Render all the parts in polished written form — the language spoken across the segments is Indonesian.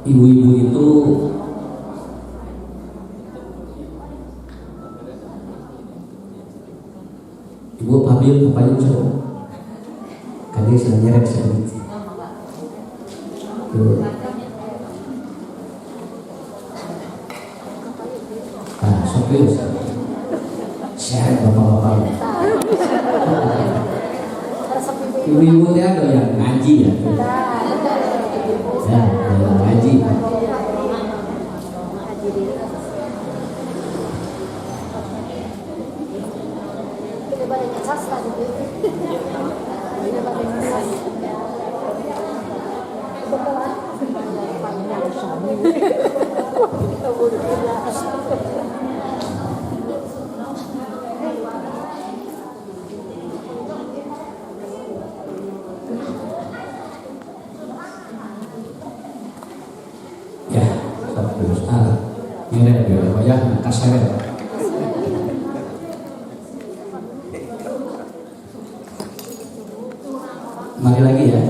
ibu-ibu itu ibu Pabil apa aja coba kan dia sedang nyeret sedikit tuh. Nah sopir share bapak-bapak ibu-ibu dia ada yang ngaji ya ya yang ngaji ya terus nyeret ya apa ya kaseret. Mari lagi ya.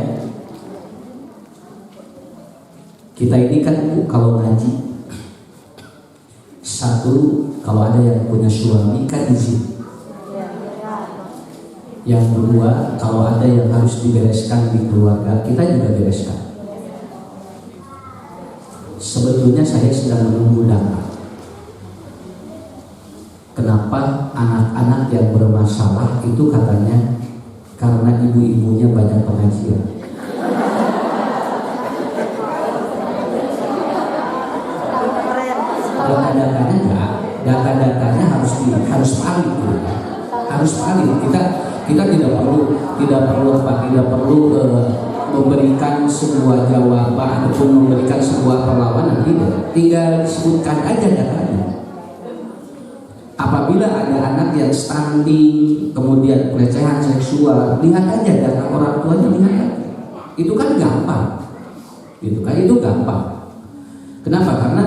Kita ini kan kalau ngaji, satu kalau ada yang punya suami kan izin. Yang kedua kalau ada yang harus dibereskan di keluarga, kita juga bereskan. Sebetulnya saya sedang menunggu data. Kenapa anak-anak yang bermasalah itu katanya karena ibu-ibunya banyak pengajian. Data-datanya enggak, data-datanya harus valid, harus valid. Kita tidak perlu memberikan sebuah jawaban ataupun memberikan sebuah perlawanan, tidak. Tinggal sebutkan aja datanya. Apabila ada anak yang stunting, kemudian pelecehan seksual, lihat aja data orang tuanya, lihat aja. Itu kan gampang. Itu gampang. Kenapa? Karena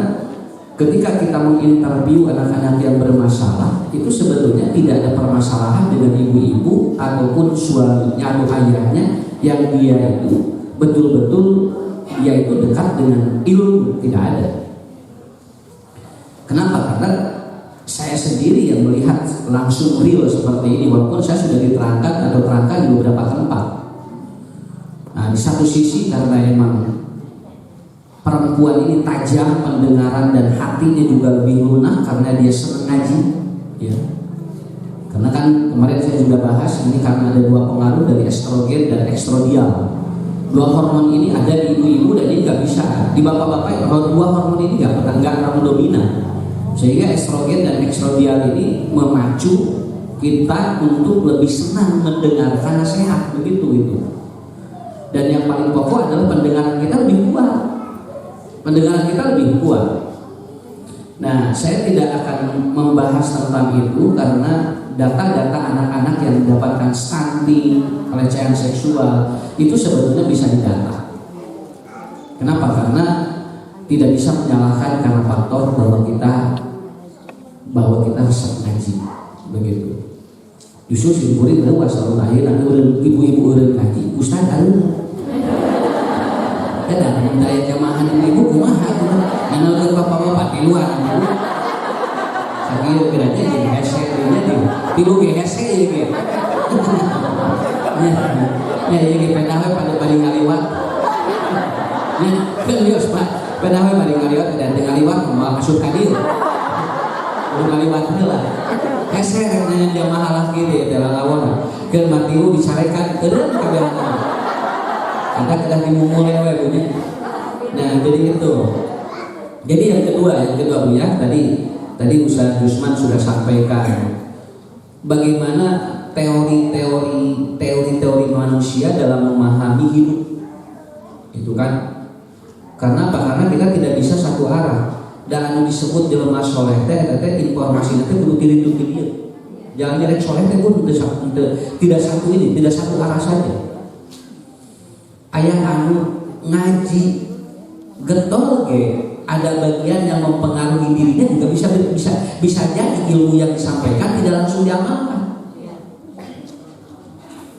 ketika kita menginterview anak-anak yang bermasalah, itu sebetulnya tidak ada permasalahan dengan ibu-ibu ataupun suaminya atau ayahnya yang dia itu betul-betul dia itu dekat dengan ilmu, tidak ada. Kenapa? Karena saya sendiri yang melihat langsung real seperti ini, walaupun saya sudah diterangkan atau terangkan di beberapa tempat. Nah, di satu sisi karena emang perempuan ini tajam pendengaran dan hatinya juga lebih lunak karena dia senang ngaji, ya. Karena kan kemarin saya juga bahas ini karena ada dua pengaruh dari estrogen dan estradiol. Dua hormon ini ada di ibu-ibu dan ini nggak bisa di bapak-bapak. Dua hormon ini nggak terlalu dominan, sehingga estrogen dan estradiol ini memacu kita untuk lebih senang mendengarkan nasihat, begitu itu. Dan yang paling pokok adalah pendengaran kita lebih kuat. Pendengaran kita lebih kuat. Nah, saya tidak akan membahas tentang itu karena data-data anak-anak yang mendapatkan stunting, pelecehan seksual itu sebetulnya bisa didata. Kenapa? Karena tidak bisa menyalahkan karena faktor bahwa kita resep ngaji, begitu. Justru si murid tahu asal lahir nanti ibu-ibu udah ngaji, ustaz ada. Ada daya jamaah ibu kumaha anu ke bapak-bapak di luar. Sakieu berarti di hese nya tilu ge hese ge. Ya ieu ge pedawe pada bari ngaliwat. Ya geus Pak, pedawe bari ngaliwat dan teu ngaliwat moal masuk ka dieu. Kudu ngaliwat heula. Hese rek nanya jamaah laki di dalam lawan. Keur matilu dicarekan eureun ka jamaah. Ada kedah dimulai bunyi. Nah, jadi itu. Jadi yang kedua Bu ya, tadi Ustaz Gusman sudah sampaikan bagaimana teori manusia dalam memahami hidup. Itu kan. Karena apa? Karena kita tidak bisa satu arah. Dan anu disebut jelema soleh teh informasi nanti kudu tilu ke dia. Jangan direk soleh teh pun tidak satu ini, tidak satu arah saja. Ayah anu ngaji getol ge ada bagian yang mempengaruhi dirinya juga bisa jadi ilmu yang disampaikan tidak langsung diamalkan.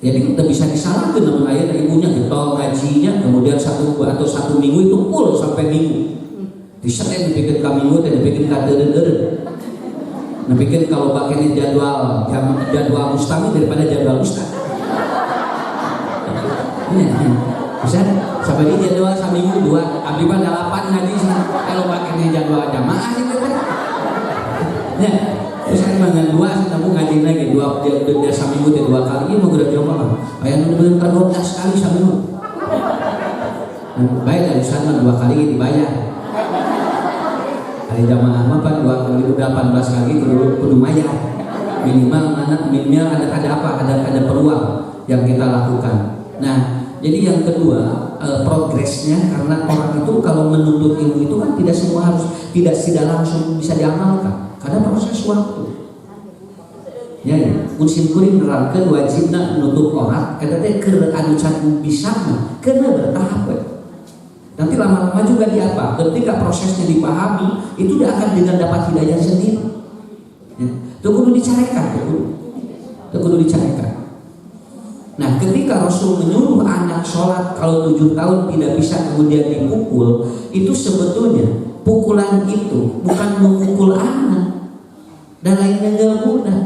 Jadi kita bisa disalahkan namun ayah ibunya getol ngajinya kemudian kemudian satu minggu itu full sampai minggu. Di Senin dibikin ke minggu, dibikin ke deren. Dibikin kalau pakai jadwal mustami daripada jadwal ustaz. Bisa sampai di jadwal seminggu 2, abdi pan 8 ngaji kalau pakai jadwal jamaah gitu kan. Ya, terus kan mangan 2 sih tamu ngaji lagi 2 seminggu 2 kali mau gerak jauh apa? Aya nu beunang 12 kali seminggu. Baik dari sana 2 kali dibayar. Hari jamaah mah pan 18 kali kudu mayar. Minimal ada apa? Ada peluang yang kita lakukan. Nah, jadi yang kedua progresnya, karena orang itu kalau menuntut ilmu itu kan tidak langsung bisa diamalkan, karena proses waktu. Ya, musim kuring nerangkeun wajibna menuntut orang, eta teh keur anu can bisa karena bertahap. Nanti lama-lama juga diapa? Ketika prosesnya dipahami, itu dia akan dengan dapat hidayah sendiri. Ya, itu kudu dicarekan, itu kudu dicarekan. Nah, ketika Rasul menyuruh anak sholat kalau 7 tahun tidak bisa kemudian dipukul, itu sebetulnya pukulan itu bukan memukul anak dan lainnya gak mudah.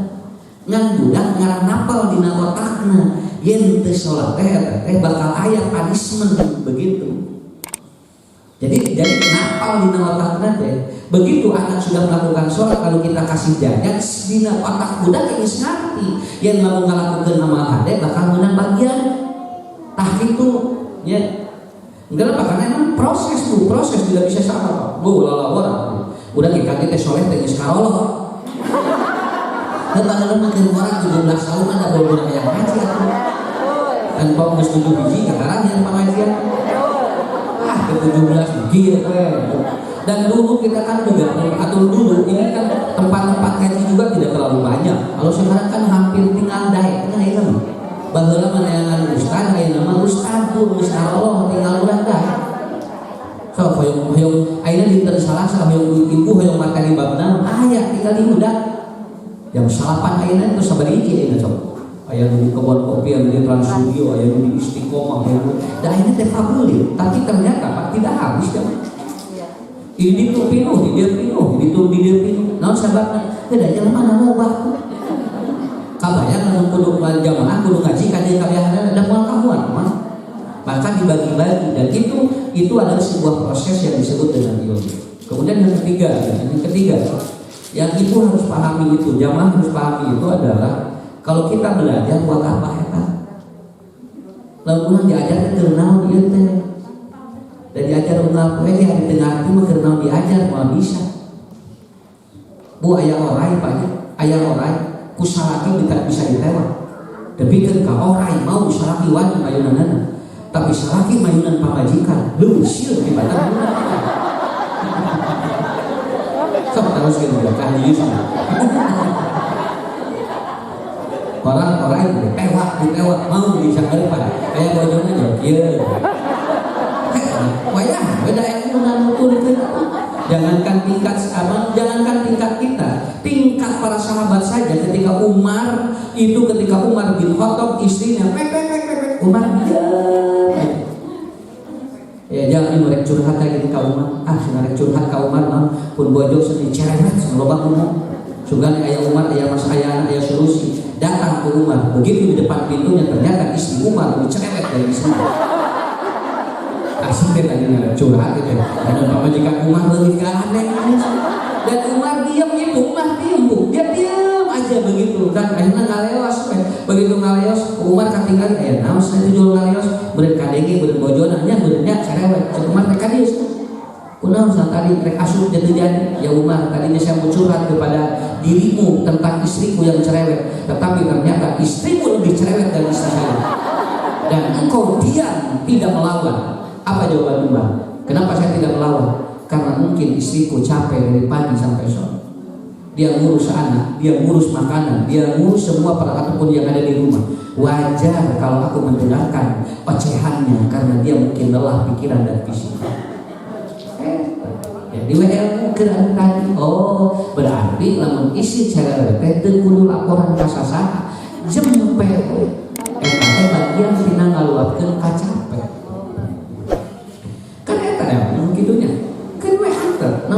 Ngan budak ngarang napal dina otakna, yen teu sholat teh bakal aya punishment begitu. Jadi napal dina otakna teh begitu anak sudah melakukan sholat, kalau kita kasih jajan dina otak budak geus ngarti yang lamun ngalakukeun amal hade bakal meunang bagian tah kitu ya. Enggak apa, karena emang proses tidak bisa sama. Lalawan udah kita teh soleh teh geus kaolok. Dan padahal makin orang 17 tahun ada budak yang ngaji atuh. Dan kok geus 7 biji sekarang yang pengajian. 17 gila dan dulu kita kan juga dulu ini kan tempat-tempat ngaji juga tidak terlalu banyak. Kalau sekarang kan hampir tinggal daek kan itu baheula mah ustaz aya nama ustaz bu ustaz Allah tinggal urang daek. So hoyong ayeuna dinten Salasa hoyong ibu hoyong makan di babna aya tinggal di budak. Jam 8 ayeuna itu sabariji ayeuna sok. Aya di kebun kopi, aya di Trans Studio, aya di Istiqomah, dan ini teh fabulir, tapi ternyata Pak tidak habis kan. Ini tuh pinuh, dia pinuh. Naon sababna? Teu da jelema nu ubah. Kabayang lamun kudu jamaah kudu ngaji ka dieu kabehana da moal kamuan mah. Maka dibagi-bagi dan itu adalah sebuah proses yang disebut dengan ilmu. Kemudian yang ketiga, yang ibu harus pahami itu, jamaah harus pahami itu adalah kalau kita belajar buat apa eta? Lamun diajar teu naon ieu teh. Dan diajar unggal poe di tengah itu mah keur naon diajar moal bisa. Bu aya orai Pak, aya orai ku salaki bisa ditewak. Depikeun ka orai mau salaki wajib ayunanana. Tapi salaki mayunan pamajikan, leuwih sieun di batang budak. Sok teruskeun budak ieu. Orang ditewak mau bisa depan kayak bojona jauh kieu. Wayah beda ilmu nuturkeun. Jangankan tingkat kita, tingkat para sahabat saja ketika Umar bin Khattab istrinya Umar diam. Ya jangan mereka curhat lagi ka Umar. Sinarek curhat ka Umar mah pun bojo sedih cerewet loba ngomong. Sugan aya Umar aya mas aya Surusi datang ke Umar, begitu di depan pintunya ternyata istri Umar lebih cerewet dari istri. Asik deh tadi curhat gitu. Dan pamajikan Umar lebih gandeng dan Umar diam bu, dia diam aja begitu dan akhirnya ngaleos. Begitu ngaleos Umar katinggal naon saya jual ngaleos beureun kadenge beureun bojona nya beureunnya cerewet. Umar teh kadieu kunaon tadi rek asup jadi ya Umar tadinya saya mau curhat kepada dirimu tentang istriku yang cerewet, tetapi ternyata istrimu lebih cerewet dari istri saya dan engkau diam tidak melawan. Apa jawaban Umar? Kenapa saya tidak melawan? Karena mungkin istriku capek dari pagi sampai sore, dia ngurus anak, dia ngurus makanan, dia ngurus semua peralatan pun yang ada di rumah. Wajar kalau aku mendengarkan ocehannya karena dia mungkin lelah pikiran dan fisik. Di WL keran tadi, berarti lamun isi cerewet teh kudu laporan ka sasaha jempe eta teh bagian tina ngaluapkeun ka capek.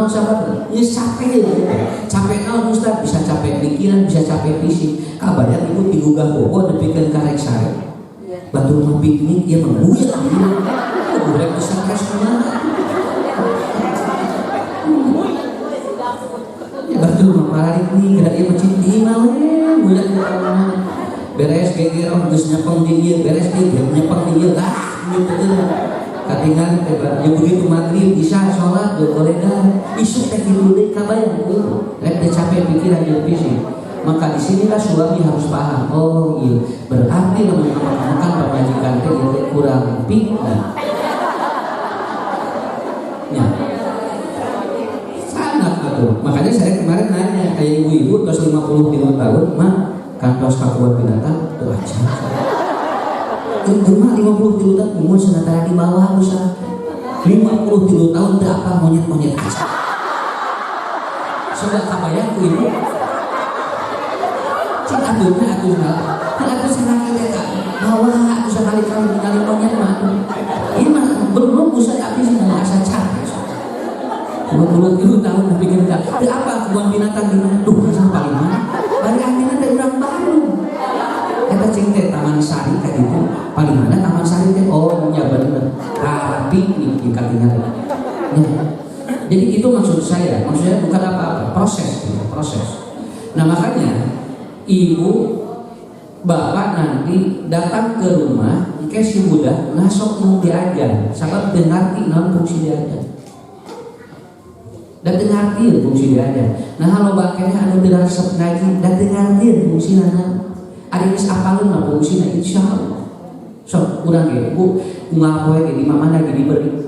sahabat, ya capek ya. Capek naon Ustaz, bisa capek pikiran, bisa capek fisik. Kabarnya ibu digugah bobo depikeun karek sare. Batu rumah piknik ya mengguyat. Urang bisa stres kumaha. Ya batu rumah pararik nih, gerak ieu masjid ieu mah budak beres geger geus nyepeng di ieu, beres geger nyepeng di ieu gitu. Katingan ya begitu maghrib bisa sholat gak boleh dah isu teh kitu deui kabayang rek teh capek pikiran jeung fisik. Maka di sinilah suami harus paham, oh iya berarti lamun makan pamajikan teh ieu kurang pintar. Ya. Sangat atuh. Makanya saya kemarin nanya kayak ibu-ibu tos 53 tahun mah kantos kakuan binatang tuh aja. Cuma 50 tahun umur senatara di bawah usah 50 tahun udah apa monyet-monyet aja. Sudah kabayangku ibu. Cik aduna kan aku senang kita bawah aku sekali-kali monyet mah. Ini mah belum usah tapi senang asa capek. 50 tahun tapi kita apa kebun binatang di mana tuh sama paling mana. Bari akhirnya teh urang baru. Eta cing teh Taman Sari kayak gitu. Paling mana Taman Sari teh? Oh, ya benar. Rapi nih katingan. Ya. Jadi itu maksud saya. Maksudnya bukan apa-apa, proses. Nah, makanya ibu bapak nanti datang ke rumah, engke si budak ngasok mau diajar, sabab teu ngarti naon fungsi diajar. Dan teu ngarti fungsi diajar. Nah, kalau bakenya anu teu resep ngaji, dan teu ngarti fungsina naon. Ada geus apalun mah fungsina insyaallah. So, urang ge Bu, ngapoe ge di mana lagi diberi.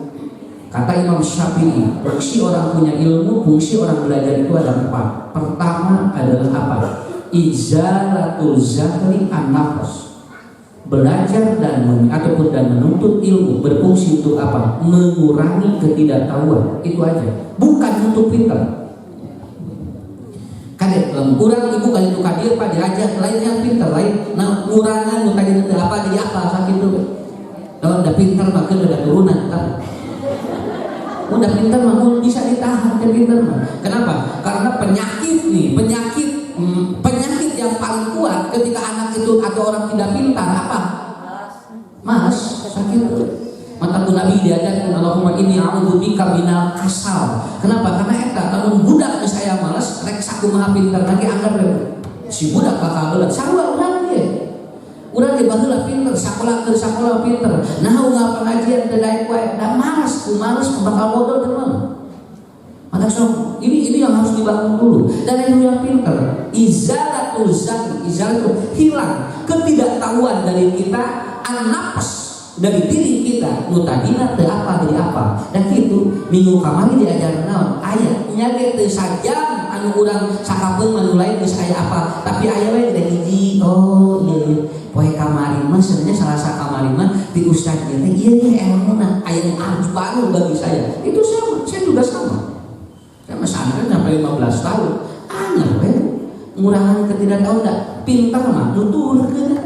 Kata Imam Syafi'i, fungsi orang punya ilmu, fungsi orang belajar itu ada 4. Pertama adalah apa? Izalatul zahri an-nafs. Belajar dan menuntut ilmu berfungsi untuk apa? Mengurangi ketidaktahuan. Itu aja. Bukan untuk pintar. Kadek kurang ibu kali itu kadir pak diajar lain yang pintar lain nah kurangan nu tadi teu apa jadi apa sakit tuh kalau udah pintar maka udah turunan kan udah pintar mah bisa ditahan kan pintar mah kenapa karena penyakit yang paling kuat ketika anak itu atau orang tidak pintar apa malas sakit tuh. Mataku Nabi diajarkan Allahumma inni a'udzubika minal kasal. Kenapa? Karena eta lamun budak saya malas rek sakumaha pinter lagi anggap si budak bakal beuleut. Sarua urang ge. Urang ge baheula pinter, sakola pinter. Nah unggal pengajian teu daek wae, da malas bakal bodoh teman. Maka sok ini yang harus dibangun dulu. Dan yang pinter, izalatul zahri, izalatul hilang ketidaktahuan dari kita an-nafs dari diri kita nutadina teu apa jadi apa dan gitu minggu kamari diajar naon aya nya ge teu sajam anu urang sakapeung anu lain geus aya apa tapi aya we da hiji oh ieu poe kamari mah sebenarnya salah sakamari mah di ustaz teh ieu ilmuna aya nu harus baru bagi saya itu sama saya juga sama saya pesantren sampai 15 tahun angel we ngurangan ketidaktahuan da pintar mah nuturkeun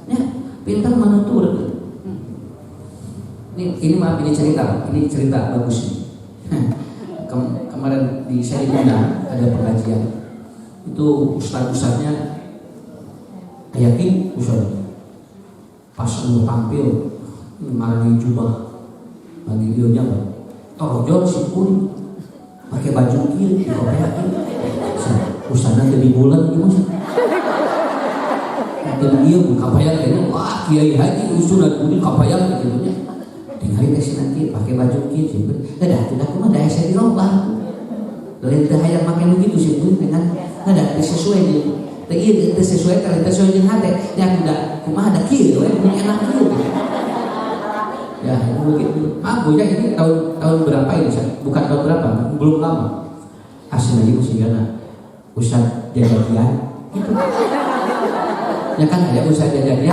ya pintar mah nuturkeun. Ini maaf ini cerita bagus nih. Kemarin di saya diundang ada pengajian itu ustadznya yakin ustadz pas mau tampil ngarani jubah lagi videonya apa torojol si kuning pakai baju kiri dikopeakin ustadznya jadi bulan gimana dan dia buka bayang kayaknya wah kiai haji usul kuning kapayang gitu nya tinggalin deh nanti pakai baju kiri tidak cuma daya saya dirobah lain teh hayang make begitu sih dengan ada sesuai dengan sesuai kalau sesuai dengan hati yang tidak kumaha ada kieu we enak kieu ya begitu aku ya ini tahun berapa ini bukan tahun berapa belum lama asli lagi masih gana Ustaz jajan gitu ya kan ada Ustaz jajan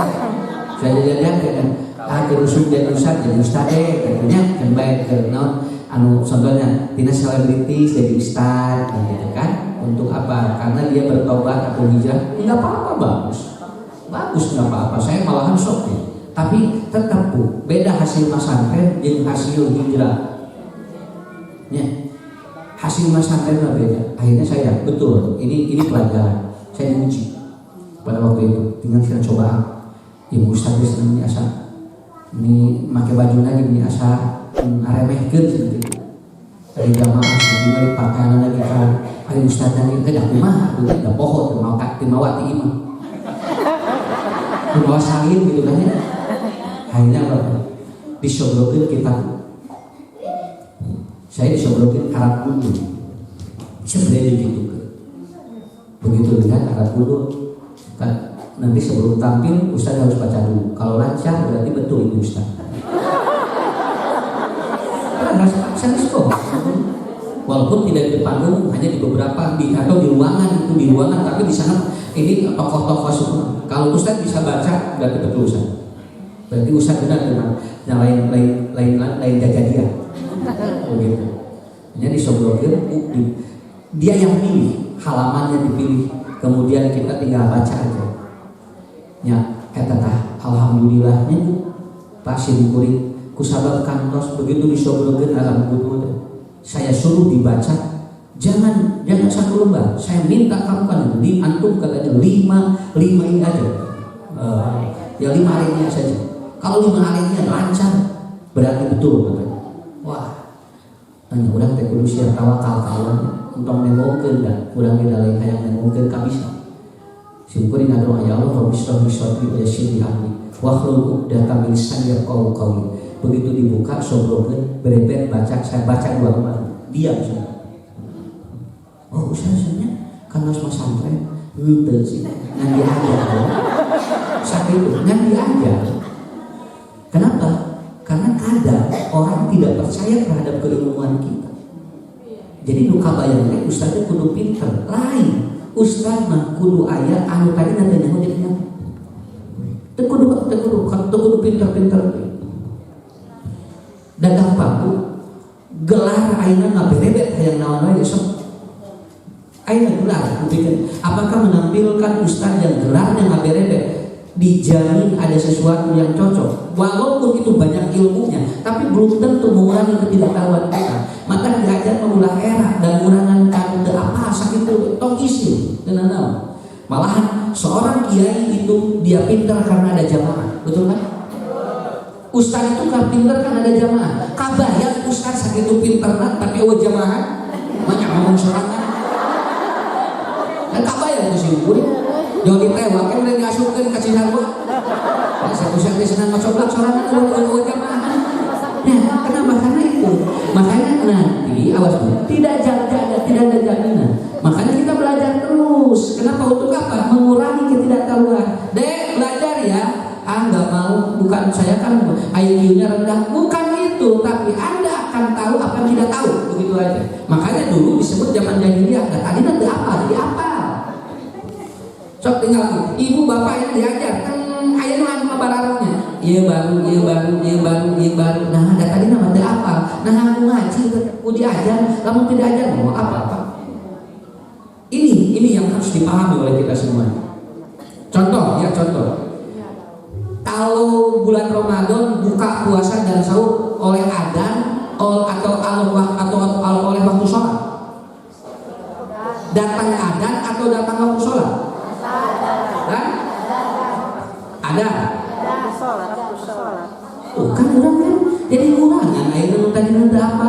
kan terusuk jadi Ustaz jadi Ustaz katanya kan baik ke naon anu contohnya tina selebritis jadi Ustaz gitu kan untuk apa karena dia bertobat atau hijrah nggak apa-apa bagus nggak apa-apa saya malahan sok ya tapi tetap bu beda hasil pesantren dengan hasil hijrah ya hasil mas santai beda. Akhirnya saya betul ini pelajaran. Saya diuji pada waktu itu. Tinggal kita coba. Ibu Ustaz ini asa ini pakai baju lagi ini asa aremehkeun seperti itu. Dari jamaah sebenarnya pakaian lagi kan. Hari Ustaz lagi teh dah kumaha tuh dah pohon mau kak timawati imam. Kumaha salin gitu kan ya. Akhirnya apa? Disobrokeun kitab. Saya disobrokin Arab Kudu sebenarnya gitu. Begitu lihat Arab Kudu nanti sebelum tampil Ustaz harus baca dulu. Kalau lancar berarti betul itu Ustaz. Walaupun tidak di depan umum, hanya di beberapa atau di ruangan tapi di sana ini tokoh-tokoh semua. Kalau Ustaz bisa baca berarti betul Ustaz. Berarti Ustaz benar dengan yang lain jaga dia. Begitu. Jadi sobrokin dia yang pilih, halamannya dipilih, kemudian kita tinggal baca aja. Ya, kata alhamdulillahnya Pak Simkuring kusabab kantos begitu disobrokin alam kudu. Saya suruh dibaca, jangan satu lembar. Saya minta kamu kan antum katanya lima ini aja. Ya 5 alinea saja. Kalau 5 alinea lancar berarti betul katanya. Wah, tanya orang teh kudu siap tawakal kawan untuk nengongkeun dan urang ge lain hayang nengongkeun ka bisa. Simkuring ngadong ya Allah Rabbi sholli wa yassir li amri wa hlul 'uqdatam min lisani yafqahu qawli. Begitu dibuka sobrokeun berebet baca, saya baca 2 lembar. Diam semua. Oh, usahanya kan harus pesantren. Henteu sih. Ngan diajar. Sakit itu ngan diajar. Kenapa? Karena kadang orang tidak percaya terhadap keilmuan kita. Jadi nu kabayang Ustaz teh kudu pinter. Lain. Ustaz mah kudu aya anu tadi nanti nyaho jadi nyaho. Teu kudu pinter-pinter. Dan gampang tuh gelar ayeuna ngaberebet hayang naon wae sok. Ayeuna gelar bikin. Apakah menampilkan ustaz yang gelarnya ngaberebet dijamin ada sesuatu yang cocok walaupun itu banyak ilmunya tapi belum tentu mengurangi ketidaktahuan kita. Maka diajar mengulang era dan mengurangan kata apa sakit itu tong isi dengan naon. Malahan seorang kiai itu dia pintar karena ada jamaah, betul kan? Ustaz itu kan pintar kan ada jamaah. Kabayang ustaz sakitu pintar tapi eueuh jamaah banyak ngomong sorangan. Dan kabayang geus simkuring. Jadi tewak kan udah diasupkeun ka Cinarwa. Satu sakit senang ngocoblak sorangan eueuh jamaah. Nah, kenapa? Karena itu. Makanya nanti awas tidak ada jaminan. Makanya kita belajar terus. Kenapa? Untuk apa? Mengurangi ketidaktahuan. Dek, belajar ya. Nggak mau, bukan saya kan IQ-nya rendah, bukan itu, tapi Anda akan tahu apa yang tidak tahu, begitu aja. Makanya dulu disebut zaman jahiliyah, tadi nanti apa? Jadi apa? Sok tinggal ibu bapak yang diajar, ayah nu anu bararongnya, iya baru. Nah, ada tadi nama teh apa? Nah, aku ngaji, aku diajar, kamu tidak ajar mau apa? Ini yang harus dipahami oleh kita semua. Contoh. Kalau bulan Ramadan buka puasa dan sahur oleh adzan atau oleh waktu sholat, datang adzan atau datang waktu sholat, ada. Kan orang kan jadi kurangan ayeuna tadi nanti apa?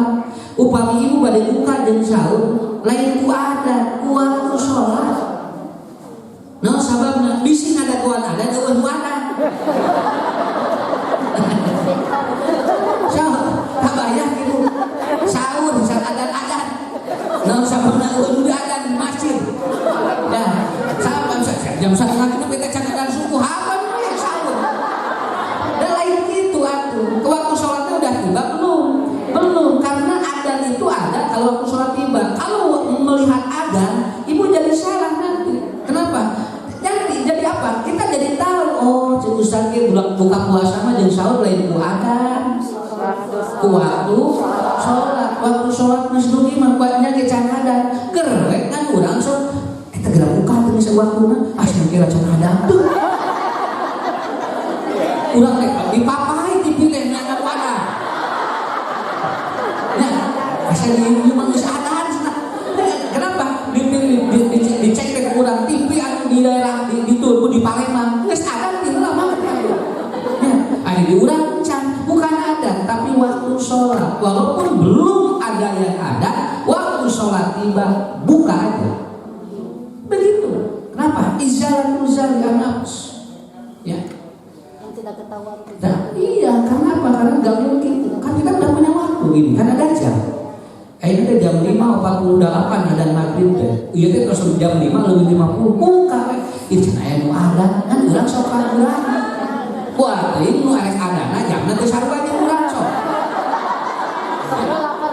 Upami ibu pada buka dan sahur lain ku ada ku waktu sholat. Nah sababna bisi ada kuan ada eueuh ada. So, kabayang gitu. Sahur saat adan. Nah, sababna udah adan masjid. Ya, sabab jam 1 lagi kita cakadan subuh apa ya sahur. Dan lain gitu atuh. Ke waktu sholatnya udah tiba belum karena adan itu ada kalau waktu sholat tiba. Kalau melihat adan, ibu jadi salah nanti. Kenapa? Jadi apa? Kita jadi tahu. Oh, Ustaz ki bulan buka puasa mah jeung sahur lain ku adan. Ku waktu salat, waktu salat geus dugi mah kuatnya ge can adan. Keur we kan urang sok eta geura buka teh geus waktuna, asa kira can adan tuh. Urang teh dipapai dipilih nya adan. Nah, asa di ieu mah geus adan cenah. walaupun belum ada yang ada, waktu sholat tiba buka aja. Begitu. Kenapa? Izalatul zalian nafs. Ya. Yang tidak ketahuan. Nah, iya, kenapa? Karena nggak mungkin. Kan kita udah punya waktu ini, kan ada jam. Ini teh jam 5.48 ada maghrib teh. Iya teh terus jam 5 lebih 50 buka. Itu aya nu ada, kan urang sok urang. Wah, ini nu arek adana jamna teh sarua jeung urang sok.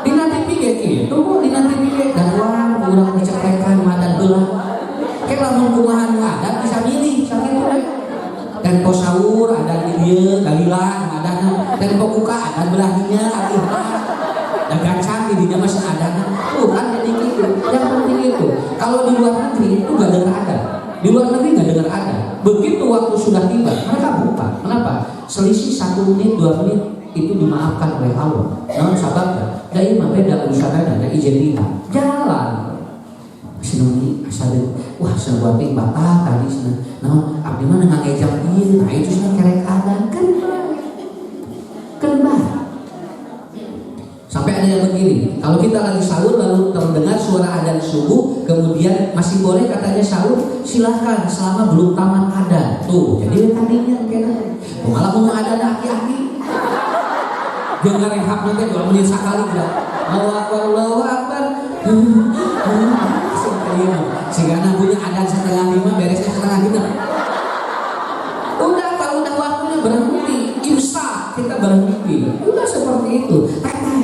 Dina TV ge kitu, dina TV ge dakwah urang diceprekan madan heula. Ke lamun kumaha nu ada bisa milih sakitu teh. Tempo sahur ada di dieu, galilan adana. Tempo buka ada belah dinya, dagang canggih di zaman seadanya, kan jadi gitu. Yang penting itu, kalau di luar negeri itu nggak dengar ada, di luar negeri nggak dengar ada. Begitu waktu sudah tiba, mereka buka. Kenapa? Selisih 1 menit, 2 menit itu dimaafkan oleh Allah. Namun sababnya, dari mah beda urusannya, dari izin jalan. Senang asal wah sebuah ting batal tadi senang. Namun abdi mana ngajak dia, nah itu senang kerek ada kan. Sampai ada yang begini, kalau kita lagi sahur lalu terdengar suara adzan subuh, kemudian masih boleh katanya sahur, silahkan selama belum tamat adzan. Tuh, jadi tadinya kayaknya, malah mau adzan aki-aki. Jangan rehab nanti 2 menit sekali enggak. Allahu Akbar. Sehingga punya adzan 4:30 beresnya 4:30. Udah kalau udah waktunya berhenti, imsak kita berhenti. Udah seperti itu.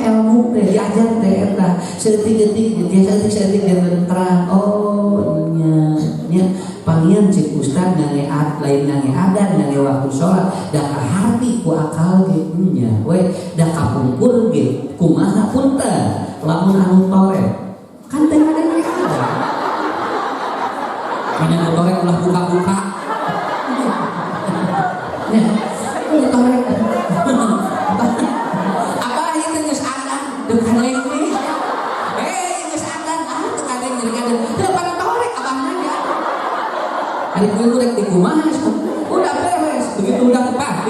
Ilmu teh diajar teh eta sedetik-detik sedetik dan terang. Oh nya pangian cik ustad ngange lain ngange adan ngange waktu sholat da kahati ku akal ge nya we da kapungkur ge kumaha punten lamun anu tore kan teh ada ngange adan anu tore ulah buka-buka nya tore dekan lagi, geus adan, tekadeng nyeri-kadeng, teu pada torek abahna ya. Ari kudu rek dikumaha, udah beres, begitu udah pak,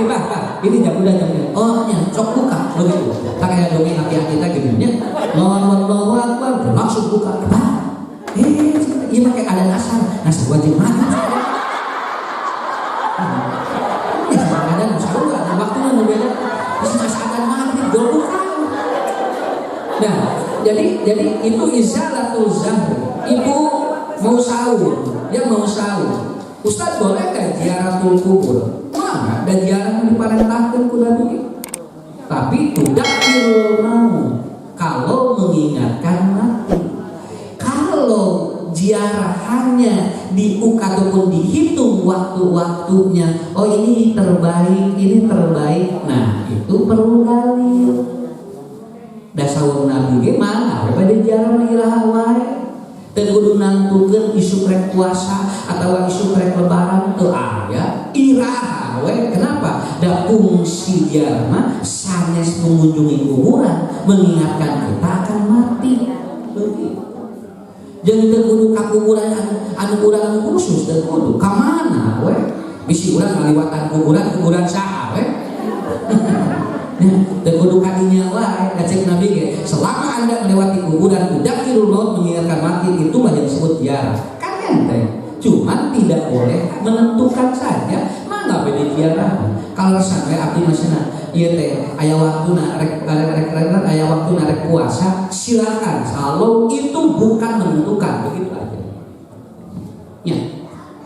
ini jam udah jam. Oh nya, sok buka, begitu. Tak kayak dongeng aki-aki kita gitu nya. Allahu Akbar, langsung buka. Iya pakai adan asar, nasi wajib makan. Ya adan sarua, waktunya nu beda. Terus nasi adan maghrib buka. Nah, jadi itu izalatul zahr. Ibu mau sahur, dia mau sahur. Ustaz boleh kan ziaratul kubur? Mana ada ziarah di parentakeun ku Nabi. Tapi tidak mau kalau mengingatkan mati. Kalau ziarah hanya ataupun dihitung waktu-waktunya. Oh ini terbaik. Nah, itu perlu dalil. Dasar Nabi ge mana pada jarang iraha wae teu kudu nantukeun isu rek puasa atawa isu rek lebaran teu aya iraha we. Kenapa? Da fungsi jalma sanes mengunjungi kuburan mengingatkan kita akan mati. Begitu. Jeung teu kudu ka kuburan anu urang khusus teu kudu ka mana we. Bisi urang ngaliwatan kuburan saha we. Dan kudu kadinya wae cek Nabi ge selama Anda melewati kuburan udzakirul maut mengingatkan mati itu mah disebut ziarah kan enteng. Cuman tidak boleh menentukan saja mangga bede ziarah. Kalau sampai abdi masina ieu teh aya waktuna rek aya waktuna rek puasa silakan kalau itu bukan menentukan begitu aja. Ya.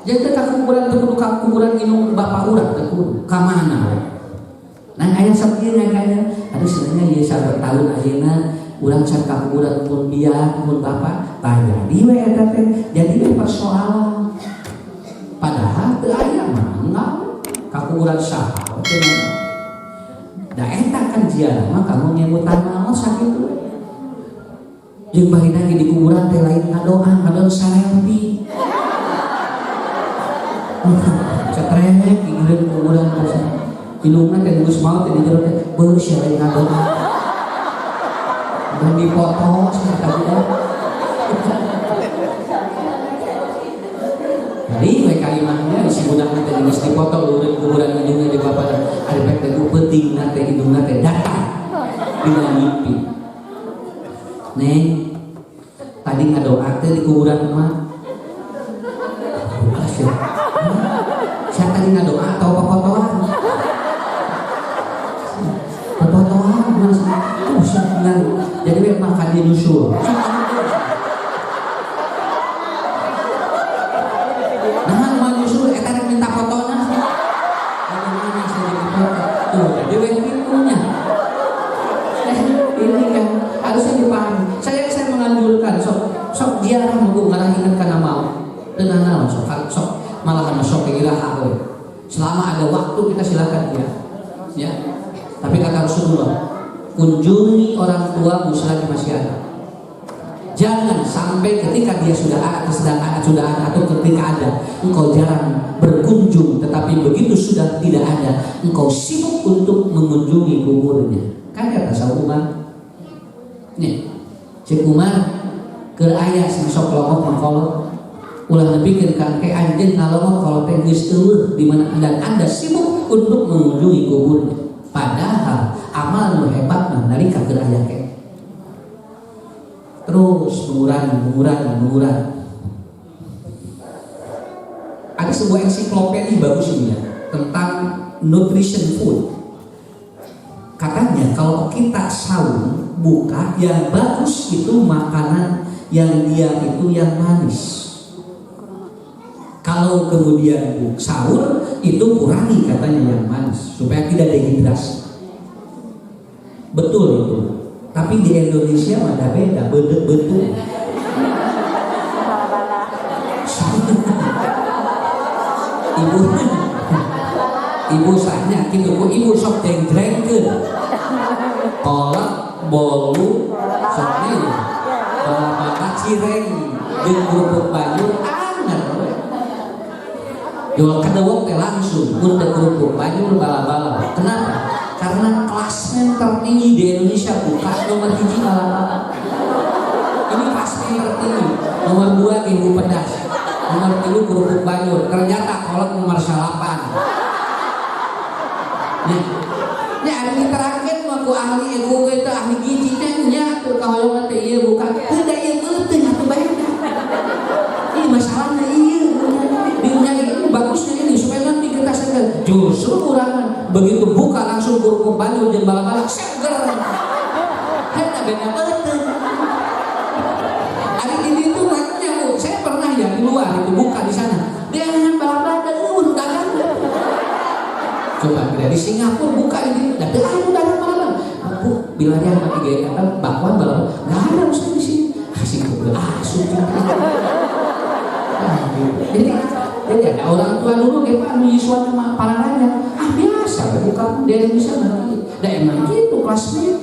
Jadi ka kuburan teu kudu ka kuburan indung bapak urang teu kudu ka mana. Nah ayah sakieu ngagaya, aduh sebenarnya dia sabar tahun ayeuna urang can ka kuburan pun biak pun bapak, tah jadi we eta teh jadi persoalan. Padahal teu aya mangga ka kuburan saha teh. Da eta kan ziarah mah kamu nyebutan naon sakitu. Jeung baheula di kuburan teh lain ngadoa, ngadoa sarempi. Cetrehek ingeureun kuburan teh. Hidungnya kayak Gus Maut di jero teh beus ya lain ngadoa. Dan dipoto tadi dah. Jadi mereka imamnya isi budak nanti geus dipoto urang kuburan hidungnya di bapak ada pek teh penting nanti hidungnya teh datang. dina mimpi. Neng, tadi ngadoa teh di kuburan emak. Saya tadi ngadoa atau fotoan? Fotoan mas. Jadi memang makan di nyusul. Nah, mau nyusul, eta rek minta fotona. Bagaimana saya jadi foto? Tuh, jadi punya. Ini kan harusnya dipahami. Saya menganjurkan sok ziarah mugo ngarahinkeun kana mau. Tenang naon sok malah sok kira selama ada waktu kita silakan ya. Tapi kata Rasulullah, kunjungi orang tuamu selagi masih ada. Jangan sampai ketika dia sudah ada atau ketika ada engkau jarang berkunjung, tetapi begitu sudah tidak ada engkau sibuk untuk mengunjungi kuburnya. Kan kata Umar, nih Cik Umar ke ayah sok lomok mengkolot ulah nepikeun ke anjeun ngalomot kalau teh geus eueuh di mana Anda sibuk untuk mengunjungi kuburnya. Padahal amal nu hebat mah nalika keur aya ke. Terus mengurangi. Ada sebuah ensiklopedia bagus ini ya tentang nutrition food. Katanya kalau kita sahur buka yang bagus itu makanan yang dia itu yang manis. Kalau kemudian sahur itu kurangi katanya yang manis supaya tidak dehidrasi. Betul itu. Tapi di Indonesia ada beda, betul. Ibu sahnya gitu, ibu sok jeng-jengkeun. Kolak, bolu, soknya, bala cireng, jeung kerupuk banyur. Jual kedewok teh langsung untuk kerupuk banyur bala-bala. Kenapa? Karena klasmen tertinggi di Indonesia bukan nomor 1 bala-bala. Ini klasmen tertinggi. Nomor 2 ibu pedas. Nomor 3 kerupuk banyur. Ternyata kolak nomor 8. Nya ada diterangkeun mah ku ahli ego itu ahli gizi teh nya teu kahoyong teh ieu bukan. Teu da ieu teuing atuh bae. Ini masalahnya ieu. Bagusnya ini supaya nanti kita segar. Justru kurangan begitu buka langsung kerupuk banyur jeung bala-bala seger. Eta beda beuteung. Ari di ditu makanya saya pernah ya di luar itu buka di sana. Dia dengan bala-bala eueuh dagang. Coba di Singapura buka ini da teu aya dagang bala-bala. Bu, bilangnya mati gaya kata bakwan bala-bala. Enggak ada Ustaz di sini. Asik suci. Jadi ada orang tua dulu kayak menyisuan sama para raja. Biasa bukan dia bisa nanti. Dan emang gitu kelasnya.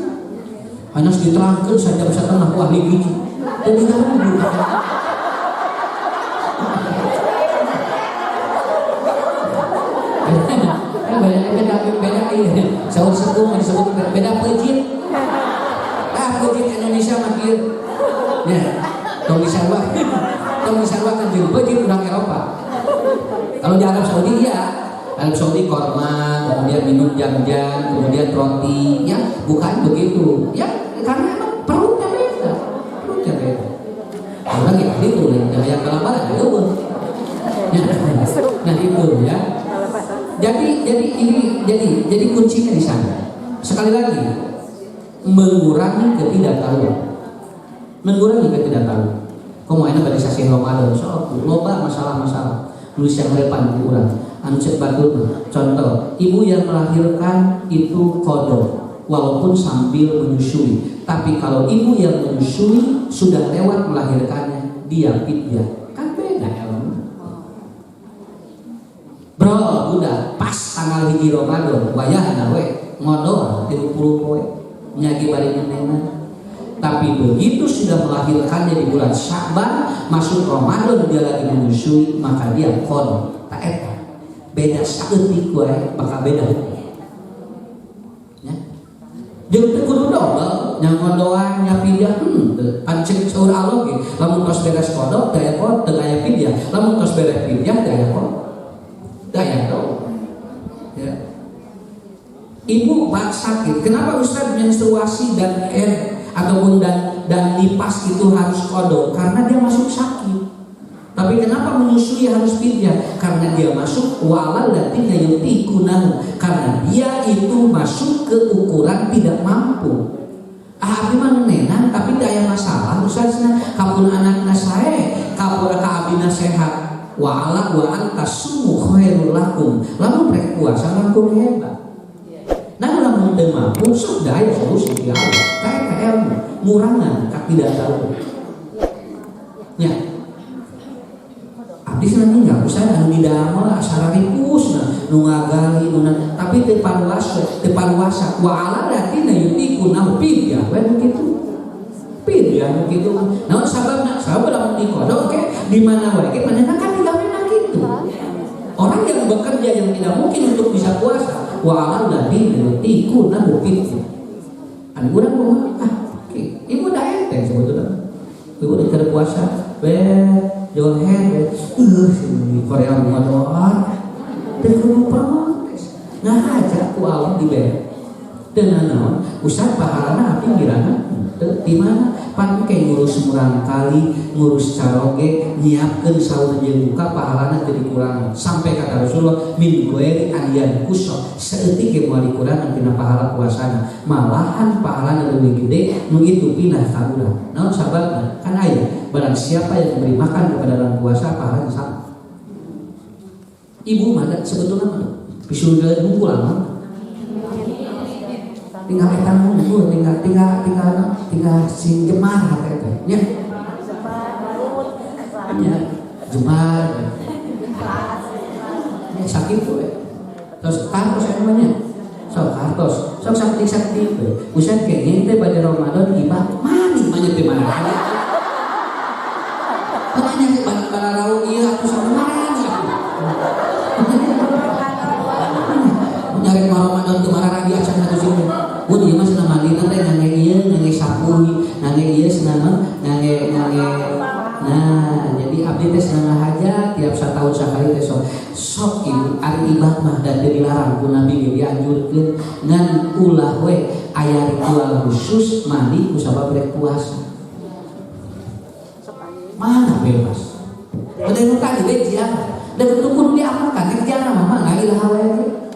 Hanya diterangkan saja bisa tenang ahli gizi. Jadi kamu bukan. Beda ini. Sahur sepuluh disebut beda pejit. Pejit Indonesia makin. Ya, Tong Sarwa kan jeung pejit orang Eropa. Kalau di Arab Saudi ya, Arab Saudi korma, kemudian minum jam-jam, kemudian roti, ya bukan begitu, ya karena emang perutnya beda. Orang ya itu yang bala-bala itu, nah itu ya. Jadi kuncinya di sana. Sekali lagi, mengurangi ketidaktahuan. Kamu enak pada sasi Ramadan, soal loba masalah-masalah. Nulis yang depan kurang anu cek batul. Contoh, ibu yang melahirkan itu kodok walaupun sambil menyusui. Tapi kalau ibu yang menyusui sudah lewat melahirkannya, dia fidyah. Kan beda ya. Bro, udah pas tanggal 1 Ramadan, wayahna we ngodol 30 poe nyagi bari menena. Tapi begitu sudah melahirkannya di bulan Sya'ban, masuk Ramadan dia lagi menyusui, maka dia kon tak eta. Beda saeutik wae bakal beda. Ya. Jeung teu kudu double, nya ngodoan nya fidyah pancen saur Allah ge, lamun tos beres kodok daya kod teu aya fidyah, lamun tos beres fidyah daya kod. Daya do. Ya. Ibu bak sakit, kenapa Ustaz menstruasi ataupun dan nipas itu harus qada karena dia masuk sakit. Tapi kenapa menyusui harus fidyah? Karena dia masuk walal latina yutiqunahu, karena dia itu masuk ke ukuran tidak mampu. Abi mah nenang tapi daya masalah usahana kapun anakna sae kapura ka abina sehat wa'ala wa antasumu khairul lakum. Lamun rek puasa langkung hebat. Nah lamun teu mampu sok daya solusi ti Allah. Kae ilmu murangan ka tidak tahu. Nya. Abdi senang enggak usah anu di damel asal ripusna nu ngagali nu tapi teu paluasa wa'ala latina yutiqunahu fidyah we begitu. Fidyah begitu. Naon sababna? Sabab lamun dikodok ke di mana wae ke manehna kan digawena kitu. Orang yang bekerja yang tidak mungkin untuk bisa puasa wa'ala latina yutiqunahu fidyah. Anu urang mah ibu da enteng sebetulnya. Ibu keur puasa John Henry, Korea mau doa, dari kudu protes, ngajak ku Allah di bawah, dengan usah pahalana api birana, di mana pan kayak ngurus murang kali, ngurus caroge, nyiapkan sahur jeung buka pahalana jadi kurang, sampai kata Rasulullah, min goeri andian kusok, seetik yang mau dikurangan pina pahala puasana, malahan pahalana lebih gede, nu itu pindah kaluran, naon sababna kan aya. Barang siapa yang memberi makan kepada dalam puasa pahalanya sama. Ibu mana sebetulnya mana? Bisul hukum lama. Tinggal etang hukum, tinggal sing jemar apa itu? Ya. Ya, jemar. Sakit tuh. Terus kartos namanya. Sok kartos, sok sakti. Usah kayak teh pada Ramadan ibah. Mani banyak di mana? Makanya para raul iya aku sama marah nyari Ramadan ke marah lagi acan satu sini. Mun ieu mah cenah mandi teh ngangge ieu ngangge sapuy, ngangge ieu cenah ngangge. Nah, jadi abdi teh cenah hajat tiap satahun sakali teh sok ieu ari ibadah mah dan dilarang ku Nabi ge dianjurkeun ngan ulah we aya ritual khusus mandi ku sabab rek puasa. Mana bebas? Udah nu tadi we jiana. Da kudu kudu diamalkan nek jiana mah la ilaha wa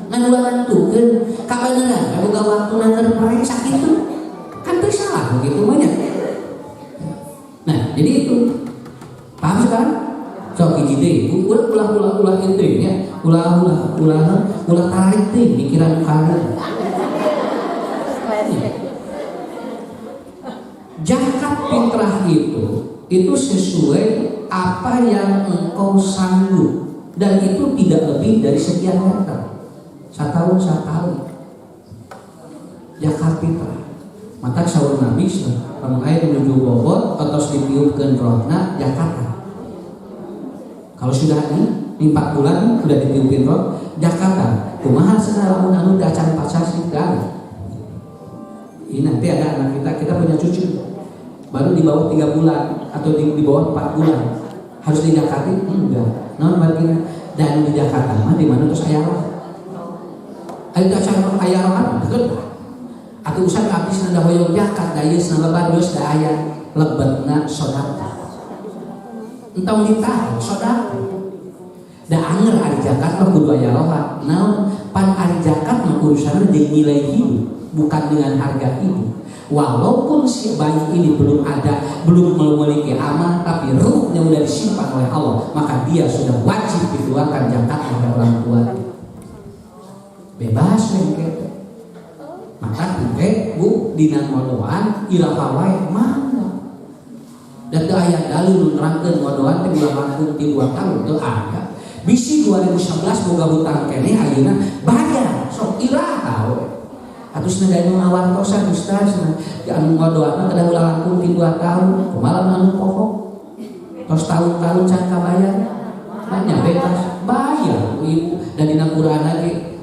ngan ulah nantukeun kabeneran boga waktuna keur parek sakitu. Kan teu salah begitu banyak. Nah, jadi itu. Paham sekarang? Sok hiji deui, ulah inti nya. Ulah tarik teh pikiran kalian. Zakat fitrah itu sesuai apa yang engkau sanggup dan itu tidak lebih dari sekian meter setahun sekali. Zakat fitrah maka sahur Nabi kalau air menuju bobot atau ditiupkan rohna Jakarta. Kalau sudah ini 4 bulan sudah ditiupin roh Jakarta kumaha cenah lamun anu acan pacar sih kan. Ini nanti ada anak kita punya cucu baru di bawah 3 bulan atau di bawah 4 bulan harus di Jakarta enggak. Non bagian dan di Jakarta mah di mana terus aya roh. Ayo acara aya roh betul. Atuh usah habis nanda hoyong Jakarta da ieu cenah lebar da aya lebetna sedekah. Entong ditahan sedekah. Da anger ari Jakarta kudu aya roh. Naon pan ari Jakarta mah urusanna jeung nilai hidup bukan dengan harga hidup. Walaupun si bayi ini belum memiliki amal, tapi ruhnya sudah disimpan oleh Allah, maka dia sudah wajib dikeluarkan zakat oleh orang tua. Bebas mengke. Maka engke bu dina ngodoan ilaha wae mangga. Dan teu aya dalil nerangkeun ngodoan teh ulah langkung ti 2 tahun teu ada. Bisi 2011 boga hutang keneh ayeuna bayar sok iraha we. Atus negara ngawartosan ustaz anu ngodoana kada ulah langkung ti 2 tahun kumaha anu pokok tos tahun-tahun can kabayar banyak bebas bayar ibu dan dina Quran lagi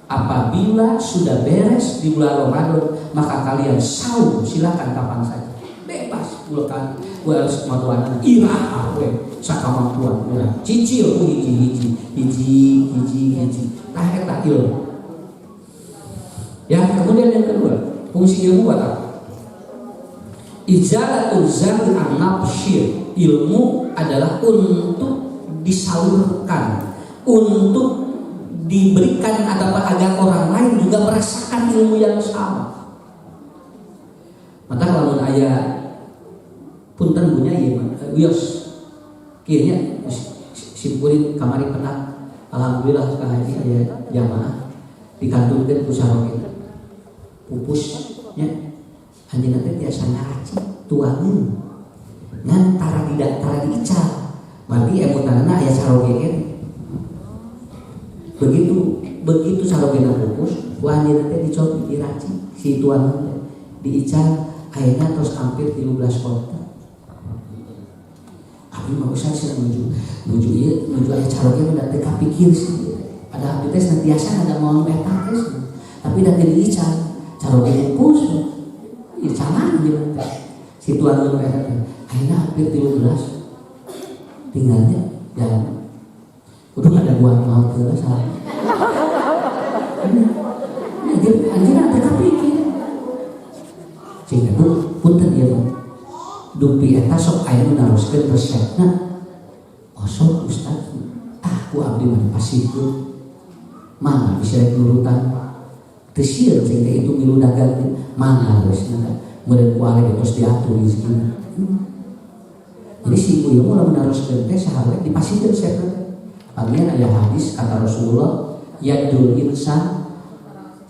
apabila sudah beres di bulan Ramadan maka kalian saum silakan kapan saja bebas bukan harus ngodoana iraha we sakamampuan urang cicil hiji tah eta ilmu. Ya, kemudian yang kedua, Fungsi ilmu buat apa? Izalatul zari an-nafsir. Ilmu adalah untuk disalurkan, untuk diberikan agar orang lain juga merasakan ilmu yang sama. Maka kalau ayah punten punya ya wios kayaknya simpulin kamari penat. Alhamdulillah sekarang ini aya jamaah dikandungkan usaha kita pupusnya anjeunna teh tiasa ngaraci tuangeun ngan tara diical berarti emutanana aya saroge begitu sarogena pupus ku anjeunna teh dicobi diraci si tuangeun teh diical ayeuna tos hampir 13 kota. Abi mah usah sih menuju aya saroge mah teh kapikir sih pada abdi teh senantiasa ada mau eta teh tapi da teh diical saroge pupus icalan gitu si tuangeun eta teh ayeuna hampir 13 tinggalnya jalan kudu ada buat maut heula salah anjeunna teh kapikir sehingga punten ieu mah dupi eta sok aya nu naroskeun resepna osok ustaz ku abdi mah pasikeun mana bisa nurutan teu sieun sehingga itu milu dagang mana harusna meureun kuale terus diatur rezekina. Jadi si ibu ilmu lamun naroskeun teh sahabat dipasikeun resepna teh. Pagian aya hadis kata Rasulullah yadul insan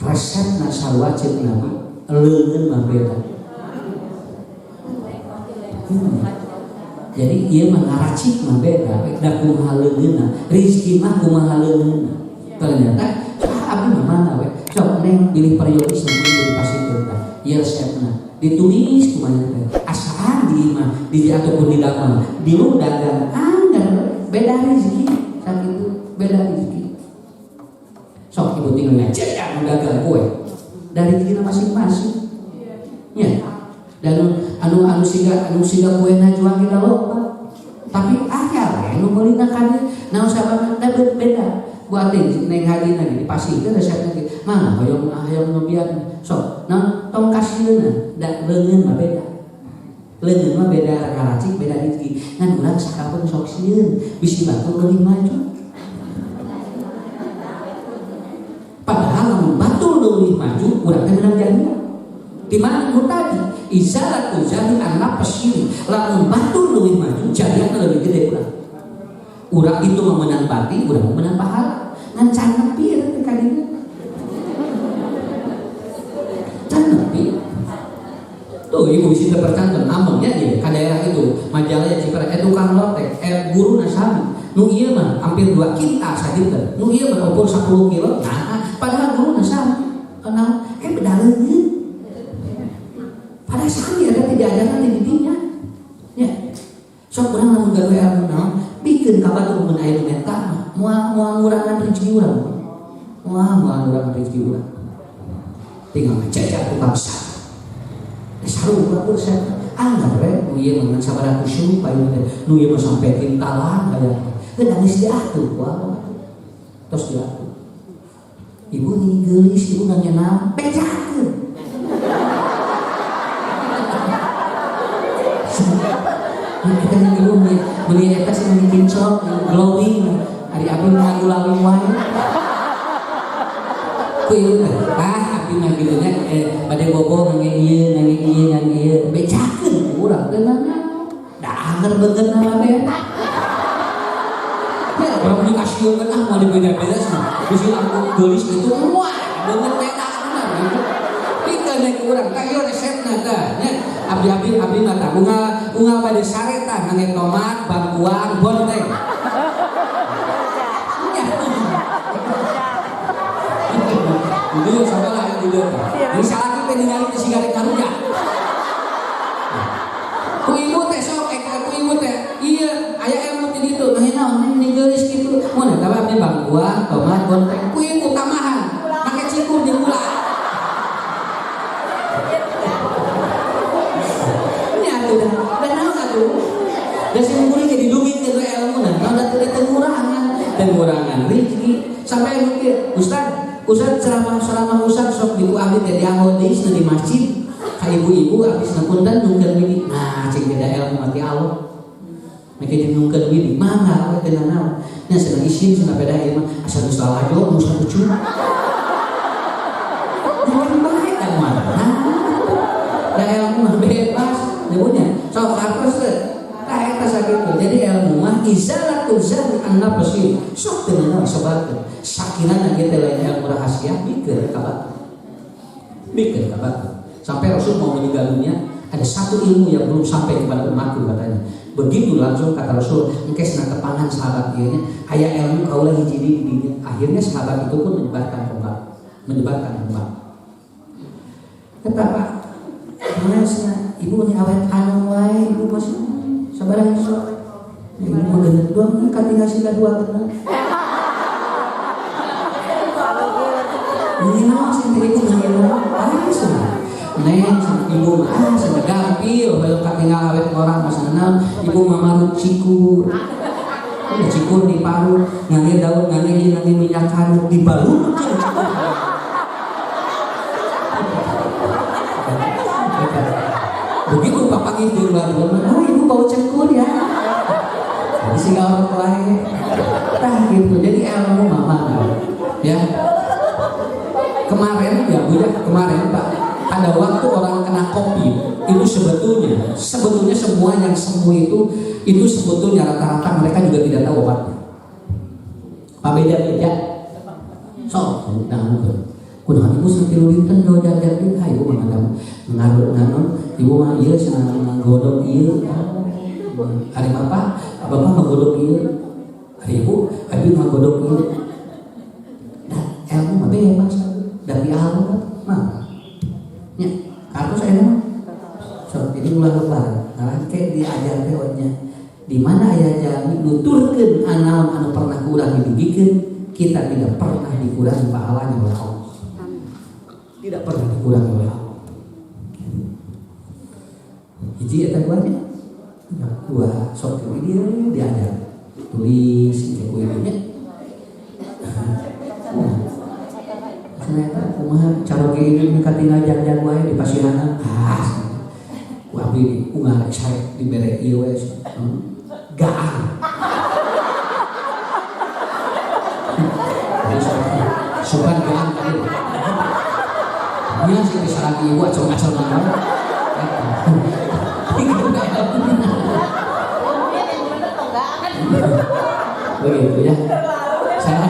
resepna sarua ceuk Nabi leungeun mah beda. Jadi ieu mah ngaracik mah beda, da kumaha leungeunna, rezeki mah kumaha leungeunna. Ternyata abdi mah mana we? Sok neng pilih periodis nanti dipasikeun tah. Ieu resepna ditulis kumaha teh. Asaan di imah, di ataupun di dalam, di lu dagang anggar beda rezeki, sakitu beda rezeki. Sok ibu tinggal ngecek anu dagang kue dari diri masing-masing. Ya. Dan anu siga kuena jual kita loba. Tapi aya we nu meulina kade naon sabab beda. Buat neng haji lagi dipasikeun resepna ge. Mana hoyong ngobian. Sok, naon tong kasieuna da leungeun mah beda. Leungeun mah beda karacik beda rezeki. Ngan urang sakapeung sok sieun bisi batur leuwih maju. Padahal lamun batur leuwih maju urang teh menang jadinya. Di mana ku tadi izalatul jahil an-nafsir lamun batur leuwih maju jadiana leuwih gede urang. Urang itu memenang bati, urang memenang pahala. Ngan can nepi teh ka dieu. Can nepi. Tuh ibu bisi teu percanten amunnya ieu ka daerah itu Majalaya Ciparai tukang lotek guruna sami. Nu ieu mah hampir 2 kintal sadeukeun. Nu ieu mah 10 kilo. Nah, padahal guruna sami. Kenal beda leungeun. Pada sami ada tidak ada di didinya. Ya. Sok urang lamun gawe ilmu naon, pikeun ka batur mun aya nu eta moal ngurangan rezeki urang. Moal ngurangan rezeki urang. Tinggal ngececak tukang sah. Saru urang urang anggap we nu ieu mah sabaraha kusyuk payu teh. Nu ieu mah sampe kintalan aya. Geus geus diatur kuat. Tos diatur. Ibu ini geulis, ibu nanya naon, pecakeun. Kita yang dulu beli eta sih bikin sok glowing hari abdi mah glowing wae ku ieu abdi mah kitu nya bade bobo nangge ieu becakeun urang teh nanya da anger beungeut nama beta ya urang dikasieun ah mau dibeda-beda sih bisi aku geulis itu moal beungeut beda bener gitu pikeun deui urang ka ieu resepna tah nya abdi mata unggal pada saretan nangge tomat bangkuang bonteng itu sama lah yang dulu ini salah kita ningali ke sigaret karunya ku ibu teh sok ku ibu teh iya aya emot di ditu nah naon ningeulis kitu mun eta abdi bangkuang tomat bonteng ku ibu tamahan make cikur di gula dan semua jadi dugit ke ilmu nah kalau teu ngurangan rezeki sampai mikir Ustaz Ustaz ceramah Ustaz sok diku abdi teh dianggo deui di masjid. Ka ibu-ibu abis napunten nungkeun widi. Nah, cing beda ilmu mati Allah. Make jeung nungkeun widi, mangga we teh naon. Nya cenah isin cenah beda ilmu asal geus lalajo nu sapucuk. Jangan baik kan mana. Da ilmu mah bebas, nyebutnya. Sok hartos teh. Tah eta sakitu. Jadi ilmu mah izalatul zan an-nafsi. Sok teu naon sobatkeun. Sakirana ieu teh lain ilmu rahasia bikeun ka batur. Bikeun ka batur. Sampai Rasul mau meninggal dunia, ada satu ilmu yang belum sampai kepada umatku katanya. Begitu langsung kata Rasul, engkes na tepangan sahabat ieu nya, aya ilmu kaula hiji di dinya. Akhirnya sahabat itu pun menyebarkan umat. Kata Pak, mana ibu ini awet anu wae, ibu masih sabarang sok. Ibu mah geus doang katingal sila dua tenan. Ini mah sing ibu ngomong, neng ibu mah sana gampil bae katinggal awet orang masana ibu mah marut cikur. Udah cikur diparut ngangge daun ngangge minyak kayu dibalut. Begitu papa itu baru ibu bau cikur ya. Jadi sing orang lain. Tah gitu. Jadi ilmu mama ya. Kemarin Pak, ada waktu orang kena COVID itu sebetulnya semua yang sembuh itu sebetulnya rata-rata mereka juga tidak tahu obatnya. Apa beda? So, kunaon ibu sakitu dinten do jajar ieu ibu mah ngarut ibu mah ieu cenah nggodog ieu. Hari bapak nggodog ieu. Hari ibu abi nggodog ieu. Nah, ilmu mah bebas dari Allah mah. Nya, kartu saya mah. So, jadi ulah lebar. Ngarake diajar teh nya. Di mana aya jami nuturkeun anaon anu pernah urang dibigikeun, kita tidak pernah dikurangi pahalanya oleh Allah. Tidak pernah dikurangi oleh Allah. Hiji eta duanya. Dua sok dia diajar. Tulis ku ibunya. Ternyata kumaha cara ini katingal jangan wae di pasiranna. Ku abdi unggal saya dibere ieu we. Gaang. Sopan gaang tadi. Dia sih bisa lagi ibu acung-acung nama. Begitu ya. Saya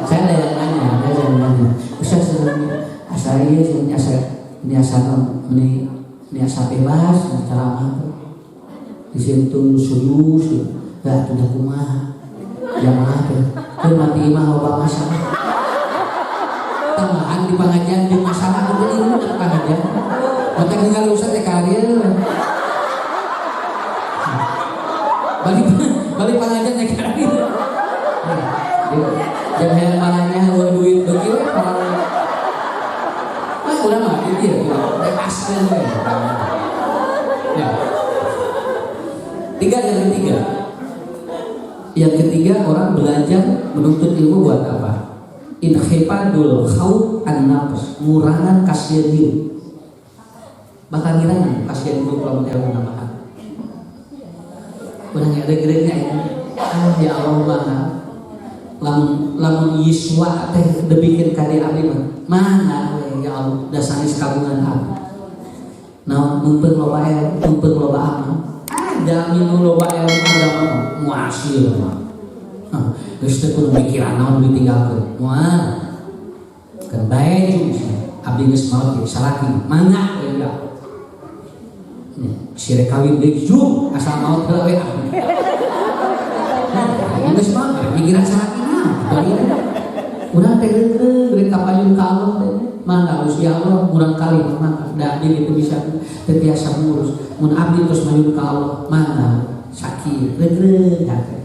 ada yang nanya. Ustaz asa ieu ini asa bebas ceramah tuh. Disentuh suyus, dah tidak kumaha. Jamaah teh, keur mati imah loba masalah. Temahan di pengajian di masalah itu ilmu di pengajian. Maka tinggal usah teh karir. Balik pengajian teh karir. Jangan malahnya duit begitu orang. Udah mah itu dia. Asli ya. Yang ketiga orang belajar menuntut ilmu buat apa? Inkhifadul khawf an-nafs, ngurangan kasihan diri. Bakal ngirangan kasihan diri kalau ilmu tambahan. Urang ada gereja ya. Ya Allah lamun yiswa teh debikeun ka di abdi mah. Mana we ya Allah dasar kagungan abdi. Naon numpeuh loba amal. Jamin loba ilmu agama muasil mah. Geus teu kudu mikiran naon ditinggalkeun. Moal. Kan bae abdi geus maot ge salaki mangga we ya. Sire kawin deui jum asal maot heula we abdi. Geus maot mikiran salaki naon. Urang teh geus kapayun ka Allah teh. Mangga Gusti Allah murang kali mangga da gitu bisa terbiasa ngurus. Mun abdi terus mayun ka Allah mangga sakit regreg hate.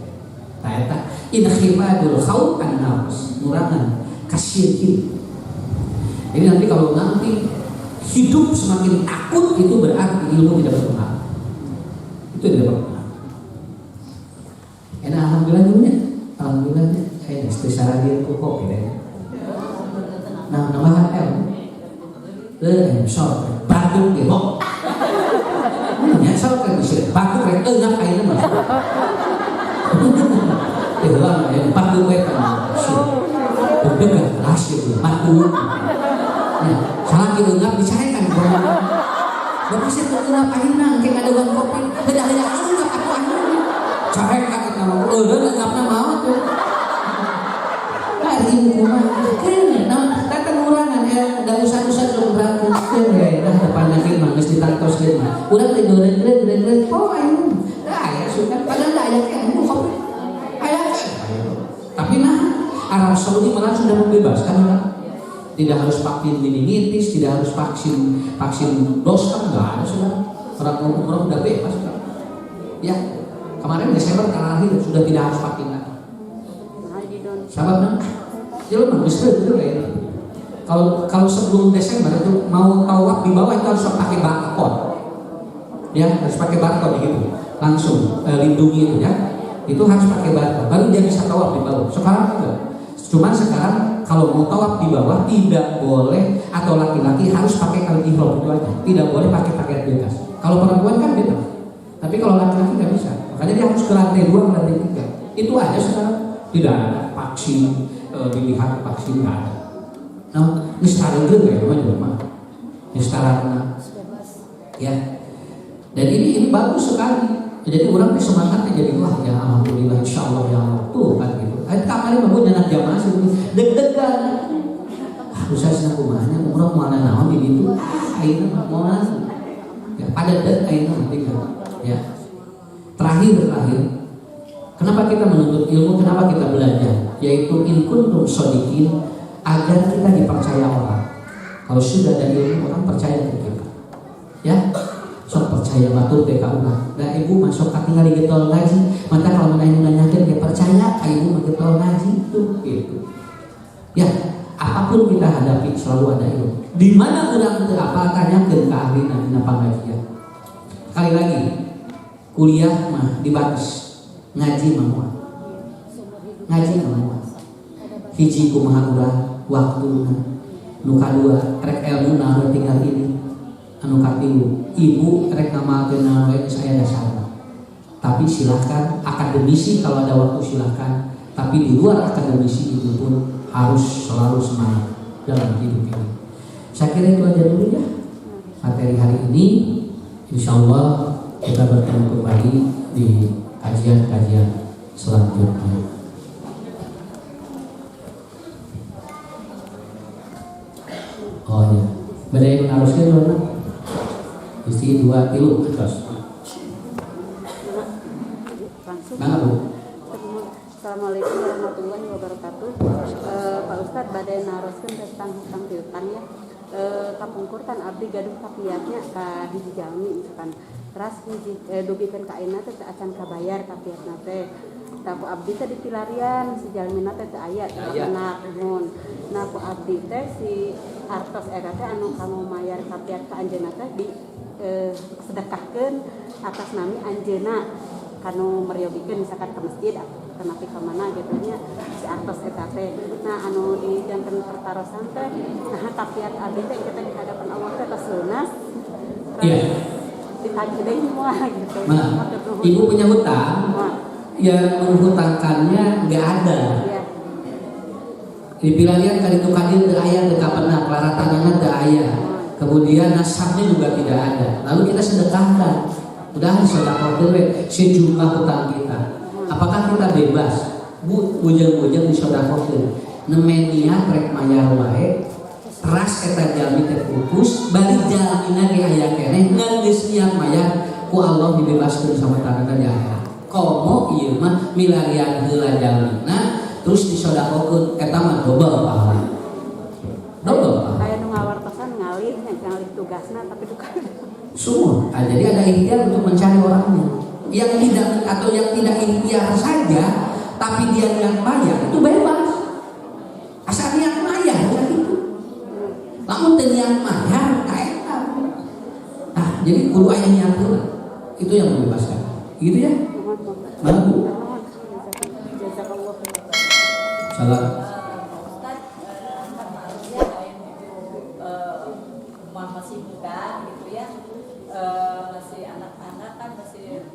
Tah eta inkhifadul khawf an-nafs, ngurangan kasihan diri. Jadi nanti kalau nanti hidup semakin takut itu berarti ilmu tidak berpengaruh. Itu tidak berpengaruh. Alhamdulillahnya saya istri sarah dia kok ya. Nah, nambahan L. Sok batuk ge ho. Nya sok kan bisa batuk rek eunap ayeuna mah. Teh heula aya batuk we kan. Bener kan rahasia batuk. Nah, salah ki eunap dicarekan bahwa bapak sih eunap ayeuna engke ngadewan kopi. Heudah-heudah eunap aku anu. Carekan eta mah eunapna mah tuh. Hari kumaha? Keneh tata ngurangan da usah-usah lu berangkat dah depan lagi mah geus ditangtos deui mah. Urang teh deureun oh ayo. Ya suka padahal aya teh kopi. Aya teh. Tapi nah Arab Saudi malah sudah membebaskan orang. Tidak harus vaksin meningitis, tidak harus vaksin dosa, enggak ada sudah. Orang udah bebas. Ya. Kemarin Desember terakhir sudah tidak harus vaksin lagi. Sababnya jelema geus teu kayak kalau sebelum Desember itu mau tawaf di bawah itu harus pakai barcode. Ya, harus pakai barcode gitu. Langsung lindungi itu ya. Itu harus pakai barcode. Baru dia bisa tawaf di bawah. Sekarang enggak. Cuman sekarang kalau mau tawaf di bawah tidak boleh atau laki-laki harus pakai kalung ihram itu aja. Tidak boleh pakai pakaian bebas. Kalau perempuan kan bebas. Tapi kalau laki-laki nggak bisa. Makanya dia harus ke lantai 2 ke lantai 3. Itu aja sekarang. Tidak ada vaksin dilihat vaksin nggak ada. Nah, ini sekarang juga ya teman-teman. Ini sekarang ya. Dan ini bagus sekali. Jadi orang semangatnya jadi wah ya alhamdulillah insyaallah ya Allah tuh kan gitu. Kemarin bagus anak jamaah sih deg-degan. Usah sih kumanya orang mau naon di ditu. Ayeuna mau ya pada deg ayeuna ya. Terakhir. Kenapa kita menuntut ilmu? Kenapa kita belajar? Yaitu in kuntum shodiqin, agar kita dipercaya orang. Kalau sudah ada ilmu orang percaya ke kita. Ya, sok percaya batur ke urang. Da ibu masuk ka tinggal di getol ngaji, mata kalau mana nanyakeun ge percaya ka ibu mah getol ngaji tuh gitu. Ya, apapun kita hadapi selalu ada ilmu. Di mana urang teu apa tanyakeun ka ahlina dina pangajian. Sekali lagi, kuliah mah dibatas. Ngaji mah hiji kumaha urang waktuna nu kadua rek ilmu naon tinggal ini anu katilu ibu rek ngamalkeun naon we saya dasarna. Tapi silahkan akademisi kalau ada waktu silahkan, tapi di luar akademisi itu pun harus selalu semangat dalam hidup ini. Saya kira itu aja dulu ya materi hari ini. Insyaallah kita bertemu kembali di kajian-kajian selanjutnya. Oh ya, beda yang harusnya mana? Isi 2 kilo terus. Mana bu? Assalamualaikum warahmatullahi wabarakatuh. Pak Ustadz badai naroskeun tentang hutang piutang ya. Kapungkurkan abdi gaduh kapiatnya ka hiji jalmi misalkan. Teras dugikeun ka ayeuna teh acan kabayar kapiatna teh. Tah ku abdi teh dipilarian si jalmina teh teu aya anak mun. Nah ku abdi teh si artos eta teh anu kanggo mayar kapiat ka anjeunna teh di sedekahkeun atas nami anjeunna kanu meryobikeun misalkan ke masjid kenapi ka mana gitu nya si artos eta teh. Nah anu di janten pertarosan teh nah kapiat abdi teh kita di hadapan Allah teh tos lunas. Iya. Ditagih semua gitu. Nah, ibu punya hutang, yang menghutangkannya nggak ada. Ya. Dipilarian kali itu kadir teu aya teu kapenah, kelaratanana teu aya. Kemudian nasabnya juga tidak ada. Lalu kita sedekahkan. Udah sedekahkeun we sejumlah hutang kita. Apakah kita bebas? Bu, bujang-bujang disedekahkeun. Nemenia rek mayar wae. Teras eta jalmi teh pupus, balik jalmina ge aya keneh ngan geus niat mayar ku Allah dibebaskeun sama tanana di akhirat. Komo ieu mah milarian heula jalmina terus disedekahkeun eta mah double pahala. Double. Aya nu ngawartosan ngalih tugasna tapi bukan. Semua. Nah, jadi ada ikhtiar untuk mencari orangnya. Yang tidak atau yang tidak ikhtiar saja tapi dia niat bayar itu bebas. Asal niat bayar ya gitu. Lamun teu niat mayar kaeta. Nah, jadi kudu aya niat heula. Itu yang membebaskan. Gitu ya? Mana Bu? Salah. kan gitu ya. Masih anak-anak kan masih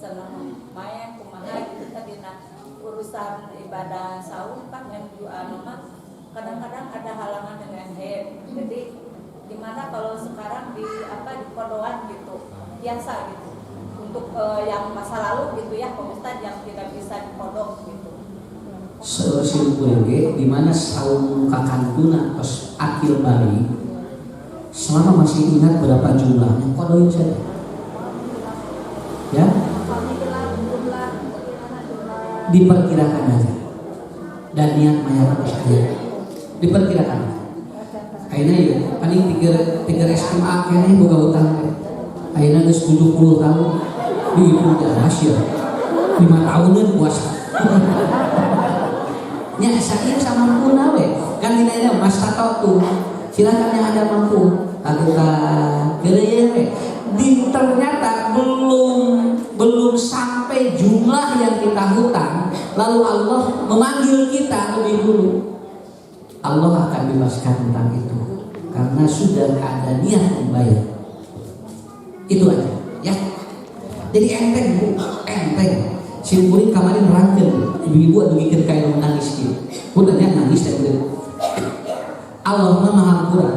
senang main kumaha gitu tadi. Nah urusan ibadah saum kan yang kadang-kadang ada halangan dengan head. Jadi gimana kalau sekarang di kodoan gitu biasa gitu untuk yang masa lalu gitu ya Pak Ustadz yang tidak bisa dikodok gitu. Seusil ge di mana saum kakantuna pas akil bali selama masih ingat berapa jumlahnya kodoin saja ya, diperkirakan aja dan niat mayat saja diperkirakan akhirnya ya paling tiga SMA kayaknya boga utang akhirnya geus 70 tahun di ibu rahasia 5 tahunan puasa nya saya sama mampu nawe kan dinanya mas tato tuh silakan yang ada mampu kita kere di ternyata belum sampai jumlah yang kita hutang lalu Allah memanggil kita lebih dulu. Allah akan bebaskan hutang itu karena sudah ada niat membayar. Itu aja ya. Jadi enteng bu, enteng. Simpurin kemarin rangkel ibu-ibu bikin kayak nangis gitu. Bukannya nangis tapi Allah Maha Hampura.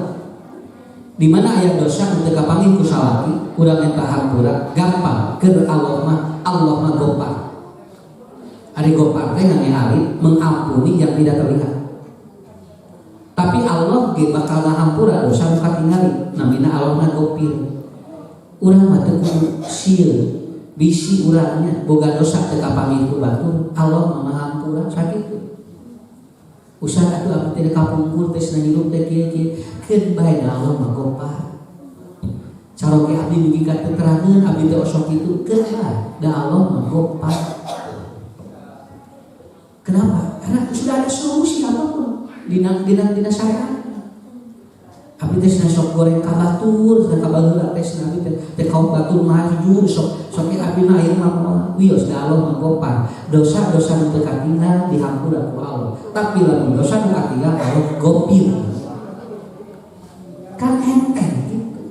Di mana ayat dosa untuk kapangin kusalaki, kurang minta hampura, gampang ke Allah mah gopar. Ari gopar teh ngani mengampuni yang tidak terlihat. Tapi Allah ge bakal ngahampura dosa nu katingali, namina Allah mah gopir. Urang mah teu kudu sieun. Bisi urangnya boga dosa teu kapangin ku batur, Allah mah hampura sakitu. Usah atuh abdi teh kapungkur teh cenah hirup teh kieu-kieu keun bae Allah mah gopar. Caroge abdi dugi ka keterangan abdi teh osok kitu keun bae da Allah mah gopar. Kenapa? Karena sudah ada solusi apapun dina syariat. Abdi teh cenah sok goreng ka batur, cenah ka baheula teh cenah abdi teh kaum batur maju sok abdi mah ieu mah wios da Allah mah gopar. Dosa-dosa nu teu katinggal dihampura ku Allah. Tapi lamun dosa nu katinggal Allah gopir. Kan enteng gitu.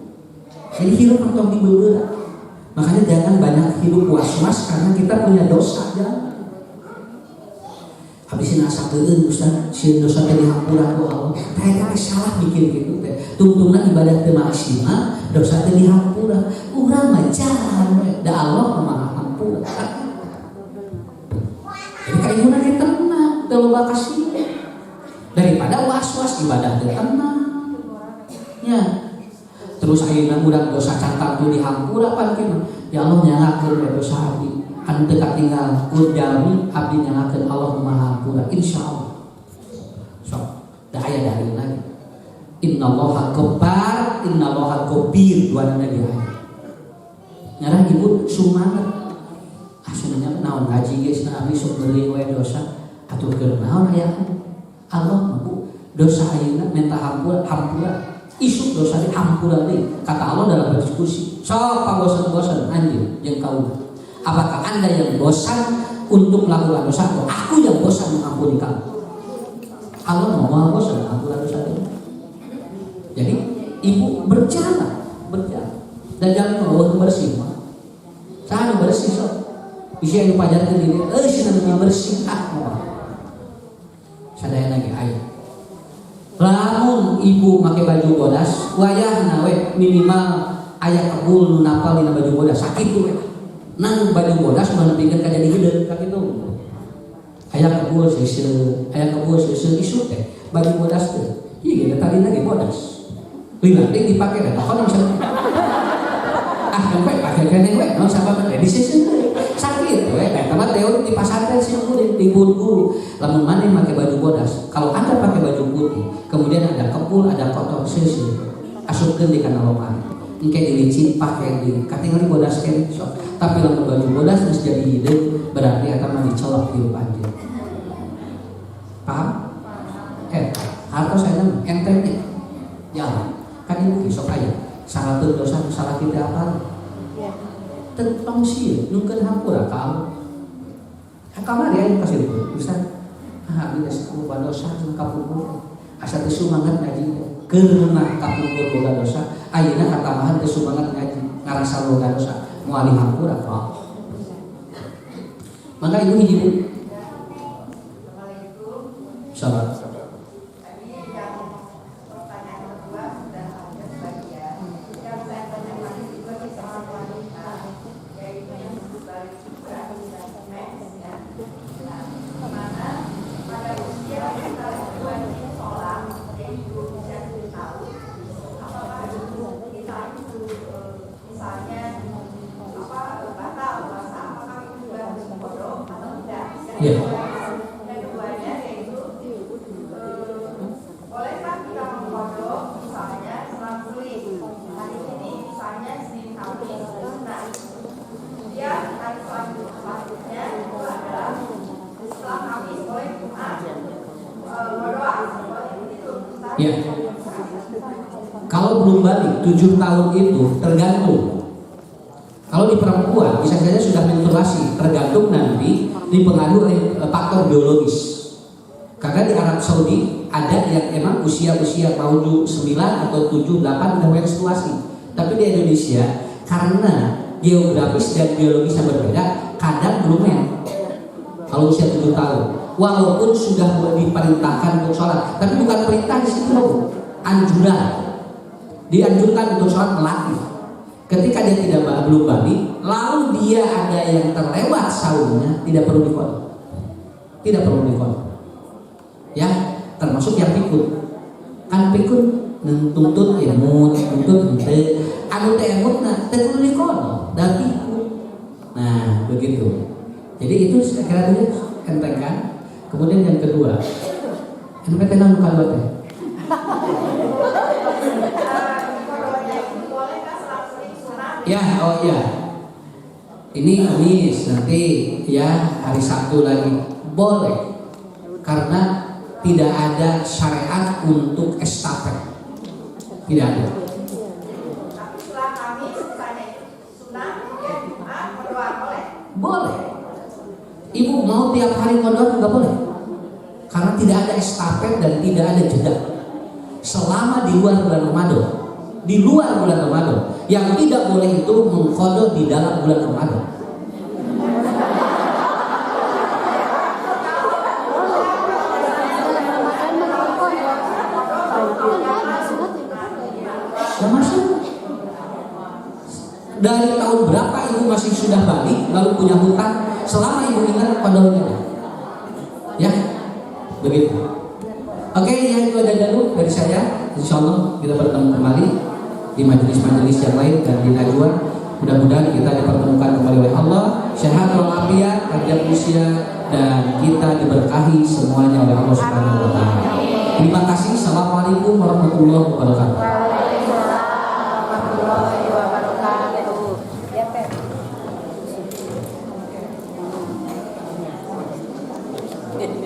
Jadi hidup untuk dibeula. Makanya jangan banyak hidup was-was karena kita punya dosa jangan. Habisin asa teueun Ustaz, sieun dosa teh dihampura ku Allah. Teh salah bikin gitu teh. Tungtungna ibadah teu maksimal, dosa teh dihampura. Urang mah jalan we, da Allah mah hampura. Jadi kainuna ge tenang, teu loba kasih. Daripada was-was ibadah teu tenang. Ya. Terus ayeuna urang dosa cantak teu dihampura pan kieu. Ya Allah nyalakeun dosa abdi. Anu teu katinggal ku jami abdi nyalakeun Allah Maha Hampura insyaallah. Sok, da aya dari lagi. Innallaha ghaffar, innallaha ghafir dua nana dia. Nyarah ibu sumanget. Asunanya naon ngaji geus na abdi sok beureung we dosa. Atuh keur naon aya Allah Bu dosa ayeuna minta hampura. Isuk dosa di hampura deui. Kata Allah dalam berdiskusi. Sok pabosan-bosan anjeun jeung kaula. Apakah Anda yang bosan untuk melakukan dosa? Aku yang bosan mengampuni kamu. Allah mau bosan mengampuni dosa itu. Jadi ibu berjalan, dan jangan membawa bersih. Saya bersih so. Bisa yang pajarkan diri. Senangnya bersih. Sadaya lagi ayat. Lamun ibu pakai baju bodas, wayah nawe minimal ayat kebul napal dina baju bodas sakit tuh. Nang baju bodas mana bikin kayak jadi gede kaki itu. Ayah kebul seuseut, isu teh baju bodas teh. Iya kita tadi lagi bodas. Lila teh dipakai dah. Kau misalnya, pakai kene we, non sahabat teh di sisi sakit we. Tempat teori di pasar teh sih di guru. Lamun mana pakai baju bodas. Kalau Anda pakai baju putih, kemudian ada kebul, ada kotor seuseut, asupkeun di kana lomba. Engke dilicin pakai di kategori bodas kan sok. Tapi lamun baju bodas geus jadi hidup berarti akan dicolok hidup anjeun. Paham? Atau saya entengnya jalan. Kan ibu sok aya salah dosa salah kita apa? Tentang sieun nungkeun hampura ka Allah. Kamari aya kasih itu Ustaz. Abdi geus lupa dosa jeung kapungkur. Asa teu sumanget ngaji. Keur meunah kapungkur boga dosa. ayeuna katambahan teu sumangat ngaji ngarasa boga dosa moal dihampura kok. Maka ibu hiji deui. Sabar. Ya. Ya. Kalau belum balik 7 tahun itu tergantung. Kalau di perempuan bisa saja sudah menstruasi, tergantung nanti dipengaruhi oleh faktor biologis. Karena di Arab Saudi ada yang emang usia-usia tahun 9 atau 7, 8 udah menstruasi. Tapi di Indonesia karena geografis dan biologisnya berbeda, kadang belum men. Kalau usia 7 tahun, walaupun sudah diperintahkan untuk sholat, tapi bukan perintah di situ, anjuran. Dianjurkan untuk sholat melatih. Ketika dia belum balik, lalu dia ada yang terlewat sahurnya, tidak perlu dikodok. Tidak perlu dikodok. Ya, termasuk yang pikun. Kan pikun nuntut emut, nuntut ente, anu teh emutna teh perlu dikodok dan pikun. Nah, begitu. Jadi itu saya kira dulu entengkan. Kemudian yang kedua, ente tenang bukan buat teh. Ya, oh ya. Ini Kamis nanti ya hari Sabtu lagi boleh karena tidak ada syariat untuk estafet, tidak ada. Boleh. Ibu mau tiap hari kodok juga boleh, karena tidak ada estafet dan tidak ada jeda. Selama di luar bulan Ramadan. Di luar bulan Ramadan, yang tidak boleh itu mengkodok di dalam bulan Ramadan. Dari tahun berapa ibu masih sudah balik lalu punya hutang, selama ibu ingat kodoknya, ya begitu. Oke, yang itu ada dulu dari saya. Insyaallah kita bertemu kembali di majelis-majelis yang lain dan di najwa. Mudah-mudahan kita dipertemukan kembali oleh Allah, sehat walafiat, panjang usia, dan kita diberkahi semuanya oleh Allah Subhanahu wa taala. Terima kasih. Assalamualaikum warahmatullahi wabarakatuh.